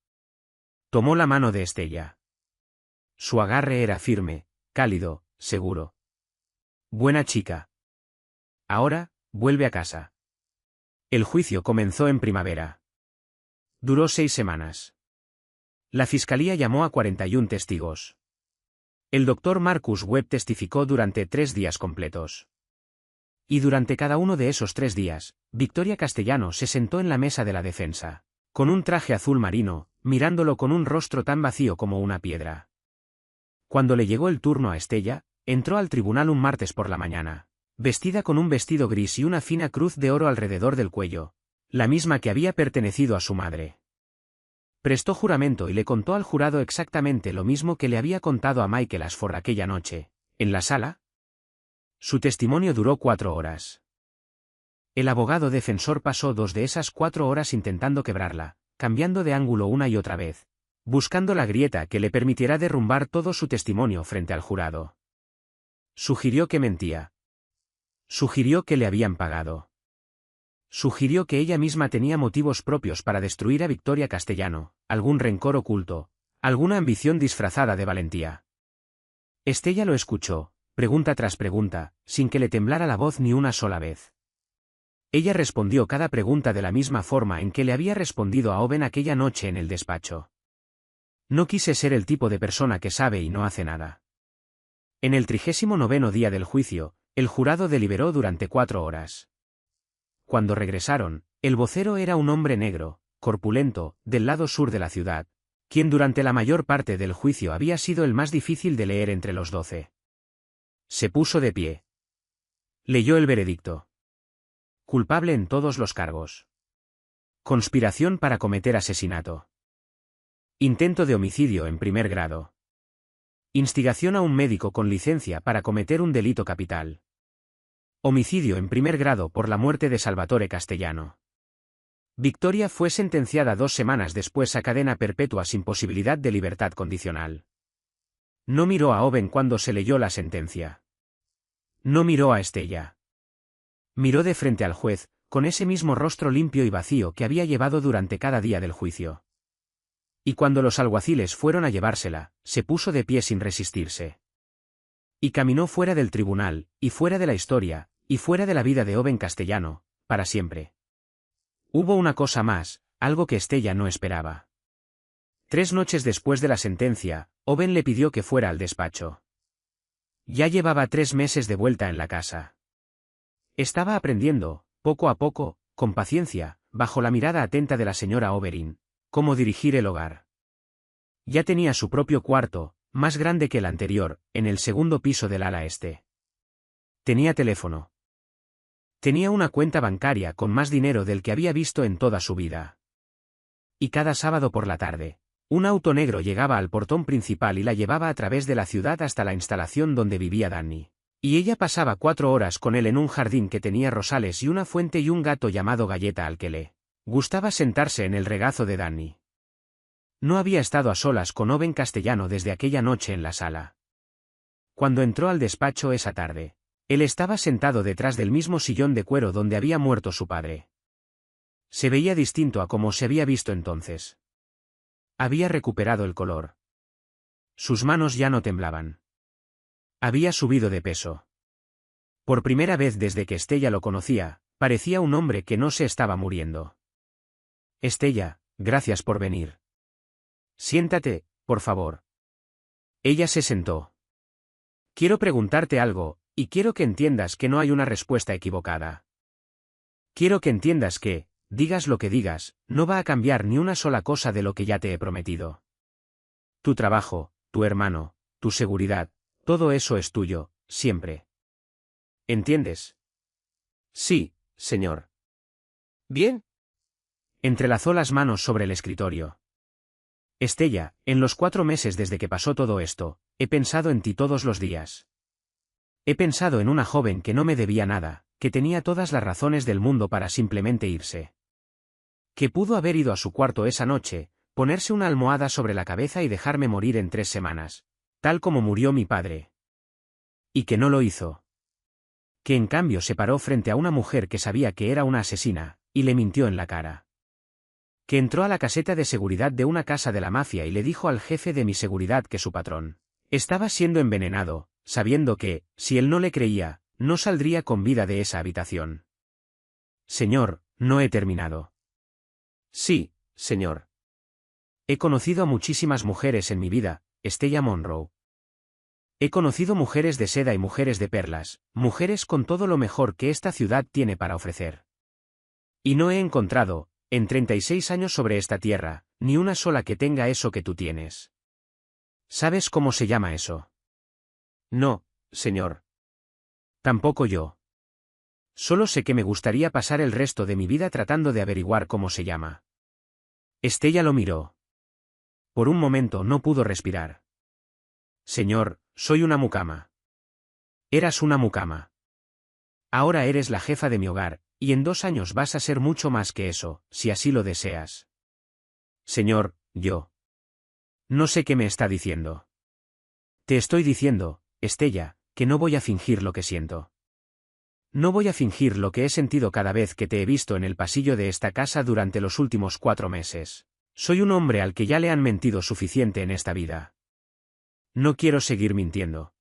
Tomó la mano de Stella. Su agarre era firme, cálido, seguro. Buena chica. Ahora, vuelve a casa. El juicio comenzó en primavera. Duró 6 semanas. La fiscalía llamó a 41 testigos. El doctor Marcus Webb testificó durante 3 días completos. Y durante cada uno de esos 3 días, Victoria Castellano se sentó en la mesa de la defensa, con un traje azul marino, mirándolo con un rostro tan vacío como una piedra. Cuando le llegó el turno a Estella, entró al tribunal un martes por la mañana, vestida con un vestido gris y una fina cruz de oro alrededor del cuello, la misma que había pertenecido a su madre. Prestó juramento y le contó al jurado exactamente lo mismo que le había contado a Michael Ashford aquella noche, en la sala. Su testimonio duró 4 horas. El abogado defensor pasó 2 de esas 4 horas intentando quebrarla, cambiando de ángulo una y otra vez, buscando la grieta que le permitiera derrumbar todo su testimonio frente al jurado. Sugirió que mentía. Sugirió que le habían pagado. Sugirió que ella misma tenía motivos propios para destruir a Victoria Castellano, algún rencor oculto, alguna ambición disfrazada de valentía. Estella lo escuchó, pregunta tras pregunta, sin que le temblara la voz ni una sola vez. Ella respondió cada pregunta de la misma forma en que le había respondido a Owen aquella noche en el despacho. No quise ser el tipo de persona que sabe y no hace nada. En el 39º día del juicio, el jurado deliberó durante 4 horas. Cuando regresaron, el vocero era un hombre negro, corpulento, del lado sur de la ciudad, quien durante la mayor parte del juicio había sido el más difícil de leer entre los 12. Se puso de pie. Leyó el veredicto. Culpable en todos los cargos. Conspiración para cometer asesinato. Intento de homicidio en primer grado. Instigación a un médico con licencia para cometer un delito capital. Homicidio en primer grado por la muerte de Salvatore Castellano. Victoria fue sentenciada 2 semanas después a cadena perpetua sin posibilidad de libertad condicional. No miró a Owen cuando se leyó la sentencia. No miró a Estella. Miró de frente al juez, con ese mismo rostro limpio y vacío que había llevado durante cada día del juicio. Y cuando los alguaciles fueron a llevársela, se puso de pie sin resistirse. Y caminó fuera del tribunal, y fuera de la historia, y fuera de la vida de Owen Castellano, para siempre. Hubo una cosa más, algo que Estella no esperaba. 3 noches después de la sentencia, Owen le pidió que fuera al despacho. Ya llevaba 3 meses de vuelta en la casa. Estaba aprendiendo, poco a poco, con paciencia, bajo la mirada atenta de la señora Overin, cómo dirigir el hogar. Ya tenía su propio cuarto, más grande que el anterior, en el 2º piso del ala este. Tenía teléfono. Tenía una cuenta bancaria con más dinero del que había visto en toda su vida. Y cada sábado por la tarde, un auto negro llegaba al portón principal y la llevaba a través de la ciudad hasta la instalación donde vivía Danny. Y ella pasaba 4 horas con él en un jardín que tenía rosales y una fuente y un gato llamado Galleta al que le gustaba sentarse en el regazo de Danny. No había estado a solas con Owen Castellano desde aquella noche en la sala. Cuando entró al despacho esa tarde, él estaba sentado detrás del mismo sillón de cuero donde había muerto su padre. Se veía distinto a como se había visto entonces. Había recuperado el color. Sus manos ya no temblaban. Había subido de peso. Por primera vez desde que Estella lo conocía, parecía un hombre que no se estaba muriendo. Estella, gracias por venir. Siéntate, por favor. Ella se sentó. Quiero preguntarte algo, y quiero que entiendas que no hay una respuesta equivocada. Quiero que entiendas que, digas lo que digas, no va a cambiar ni una sola cosa de lo que ya te he prometido. Tu trabajo, tu hermano, tu seguridad, todo eso es tuyo, siempre. ¿Entiendes? Sí, señor. Bien. Entrelazó las manos sobre el escritorio. Estella, en los 4 meses desde que pasó todo esto, he pensado en ti todos los días. He pensado en una joven que no me debía nada, que tenía todas las razones del mundo para simplemente irse. Que pudo haber ido a su cuarto esa noche, ponerse una almohada sobre la cabeza y dejarme morir en 3 semanas, tal como murió mi padre. Y que no lo hizo. Que en cambio se paró frente a una mujer que sabía que era una asesina, y le mintió en la cara. Que entró a la caseta de seguridad de una casa de la mafia y le dijo al jefe de mi seguridad que su patrón estaba siendo envenenado, sabiendo que, si él no le creía, no saldría con vida de esa habitación. Señor, no he terminado. Sí, señor. He conocido a muchísimas mujeres en mi vida, Estella Monroe. He conocido mujeres de seda y mujeres de perlas, mujeres con todo lo mejor que esta ciudad tiene para ofrecer. Y no he encontrado, en 36 años sobre esta tierra, ni una sola que tenga eso que tú tienes. ¿Sabes cómo se llama eso? No, señor. Tampoco yo. Solo sé que me gustaría pasar el resto de mi vida tratando de averiguar cómo se llama. Estella lo miró. Por un momento no pudo respirar. Señor, soy una mucama. Eras una mucama. Ahora eres la jefa de mi hogar, y en 2 años vas a ser mucho más que eso, si así lo deseas. Señor, yo. No sé qué me está diciendo. Te estoy diciendo, Estella, que no voy a fingir lo que siento. No voy a fingir lo que he sentido cada vez que te he visto en el pasillo de esta casa durante los últimos 4 meses. Soy un hombre al que ya le han mentido suficiente en esta vida. No quiero seguir mintiendo.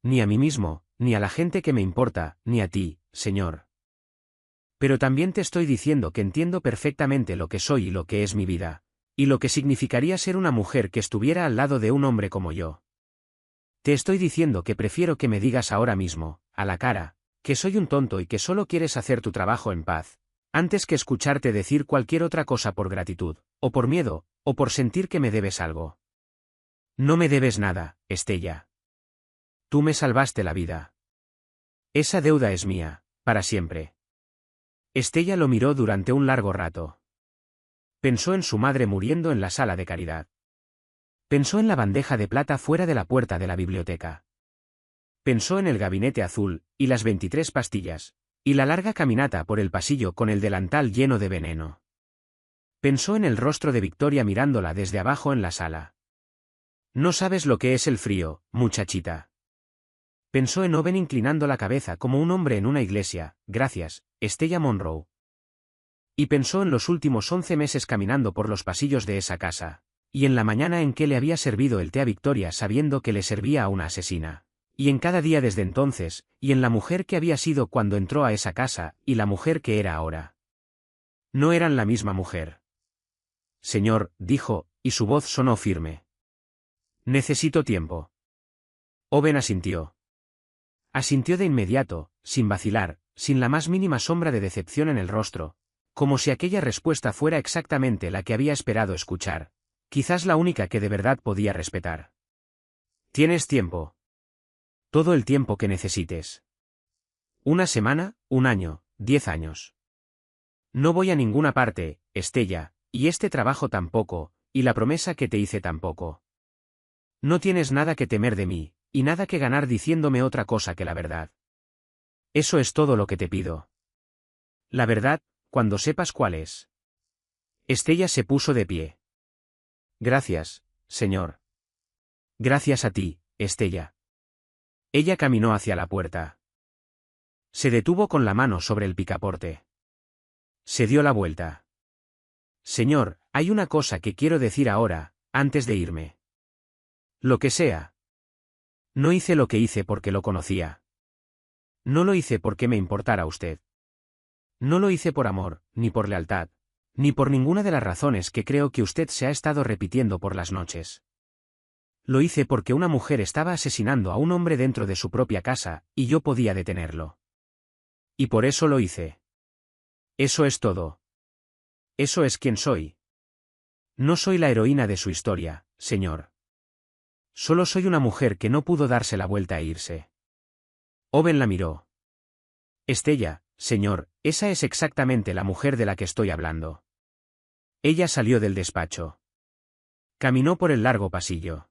Ni a mí mismo, ni a la gente que me importa, ni a ti, señor. Pero también te estoy diciendo que entiendo perfectamente lo que soy y lo que es mi vida, y lo que significaría ser una mujer que estuviera al lado de un hombre como yo. Te estoy diciendo que prefiero que me digas ahora mismo, a la cara, que soy un tonto y que solo quieres hacer tu trabajo en paz, antes que escucharte decir cualquier otra cosa por gratitud, o por miedo, o por sentir que me debes algo. No me debes nada, Estella. Tú me salvaste la vida. Esa deuda es mía, para siempre. Estella lo miró durante un largo rato. Pensó en su madre muriendo en la sala de caridad. Pensó en la bandeja de plata fuera de la puerta de la biblioteca. Pensó en el gabinete azul, y las 23 pastillas, y la larga caminata por el pasillo con el delantal lleno de veneno. Pensó en el rostro de Victoria mirándola desde abajo en la sala. No sabes lo que es el frío, muchachita. Pensó en Owen inclinando la cabeza como un hombre en una iglesia, gracias, Estella Monroe. Y pensó en los últimos 11 meses caminando por los pasillos de esa casa, y en la mañana en que le había servido el té a Victoria sabiendo que le servía a una asesina, y en cada día desde entonces, y en la mujer que había sido cuando entró a esa casa, y la mujer que era ahora. No eran la misma mujer. Señor, dijo, y su voz sonó firme. Necesito tiempo. Owen asintió. Asintió de inmediato, sin vacilar, sin la más mínima sombra de decepción en el rostro, como si aquella respuesta fuera exactamente la que había esperado escuchar, quizás la única que de verdad podía respetar. Tienes tiempo. Todo el tiempo que necesites. 1 semana, 1 año, 10 años. No voy a ninguna parte, Estella, y este trabajo tampoco, y la promesa que te hice tampoco. No tienes nada que temer de mí, y nada que ganar diciéndome otra cosa que la verdad. Eso es todo lo que te pido. La verdad, cuando sepas cuál es. Estella se puso de pie. Gracias, señor. Gracias a ti, Estella. Ella caminó hacia la puerta. Se detuvo con la mano sobre el picaporte. Se dio la vuelta. Señor, hay una cosa que quiero decir ahora, antes de irme. Lo que sea. No hice lo que hice porque lo conocía. No lo hice porque me importara usted. No lo hice por amor, ni por lealtad, ni por ninguna de las razones que creo que usted se ha estado repitiendo por las noches. Lo hice porque una mujer estaba asesinando a un hombre dentro de su propia casa, y yo podía detenerlo. Y por eso lo hice. Eso es todo. Eso es quien soy. No soy la heroína de su historia, señor. Solo soy una mujer que no pudo darse la vuelta e irse. Owen la miró. Estella, señor, esa es exactamente la mujer de la que estoy hablando. Ella salió del despacho. Caminó por el largo pasillo.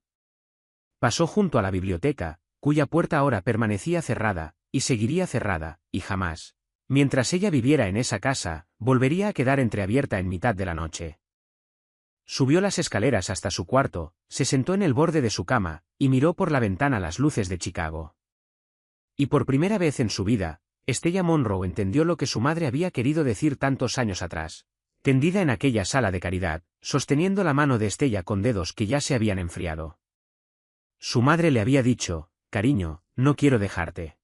Pasó junto a la biblioteca, cuya puerta ahora permanecía cerrada, y seguiría cerrada, y jamás, mientras ella viviera en esa casa, volvería a quedar entreabierta en mitad de la noche. Subió las escaleras hasta su cuarto, se sentó en el borde de su cama, y miró por la ventana las luces de Chicago. Y por primera vez en su vida, Estella Monroe entendió lo que su madre había querido decir tantos años atrás, tendida en aquella sala de caridad, sosteniendo la mano de Estella con dedos que ya se habían enfriado. Su madre le había dicho, cariño, no quiero dejarte.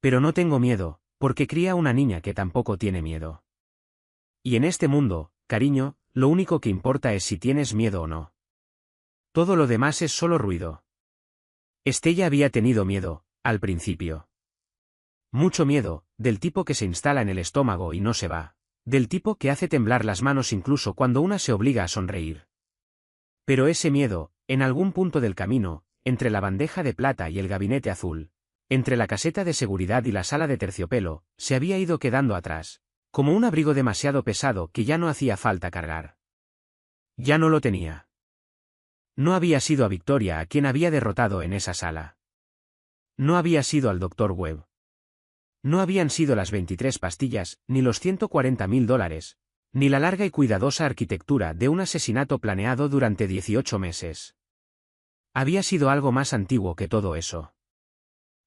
Pero no tengo miedo, porque cría una niña que tampoco tiene miedo. Y en este mundo, cariño, lo único que importa es si tienes miedo o no. Todo lo demás es solo ruido. Estella había tenido miedo, al principio. Mucho miedo, del tipo que se instala en el estómago y no se va. Del tipo que hace temblar las manos incluso cuando una se obliga a sonreír. Pero ese miedo, en algún punto del camino, entre la bandeja de plata y el gabinete azul, entre la caseta de seguridad y la sala de terciopelo, se había ido quedando atrás, como un abrigo demasiado pesado que ya no hacía falta cargar. Ya no lo tenía. No había sido a Victoria a quien había derrotado en esa sala. No había sido al Dr. Webb. No habían sido las 23 pastillas, ni los $140.000, ni la larga y cuidadosa arquitectura de un asesinato planeado durante 18 meses. Había sido algo más antiguo que todo eso.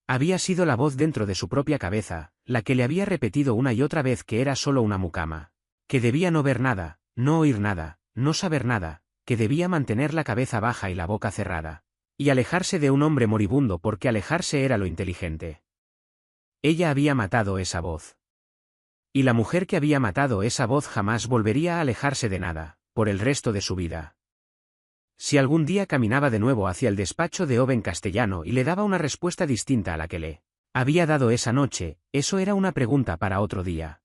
Había sido la voz dentro de su propia cabeza, la que le había repetido una y otra vez que era solo una mucama, que debía no ver nada, no oír nada, no saber nada, que debía mantener la cabeza baja y la boca cerrada, y alejarse de un hombre moribundo porque alejarse era lo inteligente. Ella había matado esa voz. Y la mujer que había matado esa voz jamás volvería a alejarse de nada, por el resto de su vida. Si algún día caminaba de nuevo hacia el despacho de Owen Castellano y le daba una respuesta distinta a la que le había dado esa noche, eso era una pregunta para otro día.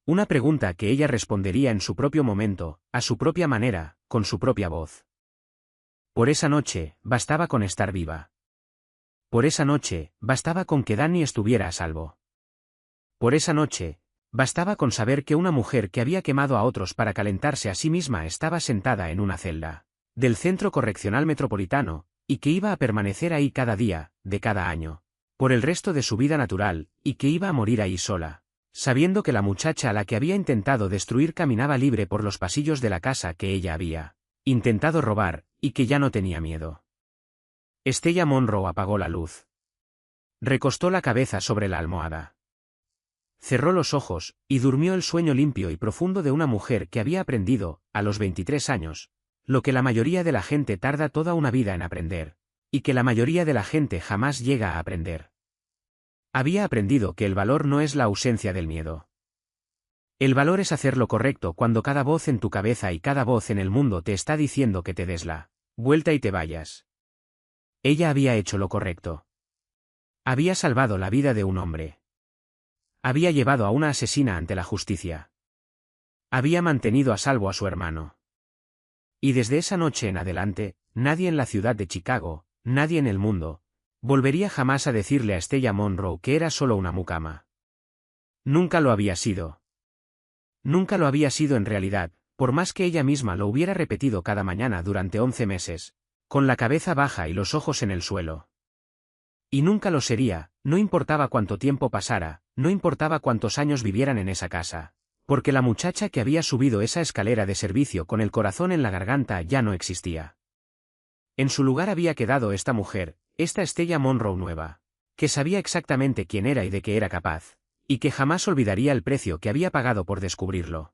Una pregunta que ella respondería en su propio momento, a su propia manera, con su propia voz. Por esa noche, bastaba con estar viva. Por esa noche, bastaba con que Danny estuviera a salvo. Por esa noche, bastaba con saber que una mujer que había quemado a otros para calentarse a sí misma estaba sentada en una celda del Centro Correccional Metropolitano, y que iba a permanecer ahí cada día, de cada año, por el resto de su vida natural, y que iba a morir ahí sola, sabiendo que la muchacha a la que había intentado destruir caminaba libre por los pasillos de la casa que ella había intentado robar, y que ya no tenía miedo. Estella Monroe apagó la luz. Recostó la cabeza sobre la almohada. Cerró los ojos, y durmió el sueño limpio y profundo de una mujer que había aprendido, a los 23 años, lo que la mayoría de la gente tarda toda una vida en aprender, y que la mayoría de la gente jamás llega a aprender. Había aprendido que el valor no es la ausencia del miedo. El valor es hacer lo correcto cuando cada voz en tu cabeza y cada voz en el mundo te está diciendo que te des la vuelta y te vayas. Ella había hecho lo correcto. Había salvado la vida de un hombre. Había llevado a una asesina ante la justicia. Había mantenido a salvo a su hermano. Y desde esa noche en adelante, nadie en la ciudad de Chicago, nadie en el mundo, volvería jamás a decirle a Estella Monroe que era solo una mucama. Nunca lo había sido. Nunca lo había sido en realidad, por más que ella misma lo hubiera repetido cada mañana durante 11 meses, con la cabeza baja y los ojos en el suelo. Y nunca lo sería, no importaba cuánto tiempo pasara, no importaba cuántos años vivieran en esa casa, porque la muchacha que había subido esa escalera de servicio con el corazón en la garganta ya no existía. En su lugar había quedado esta mujer, esta Estella Monroe nueva, que sabía exactamente quién era y de qué era capaz, y que jamás olvidaría el precio que había pagado por descubrirlo.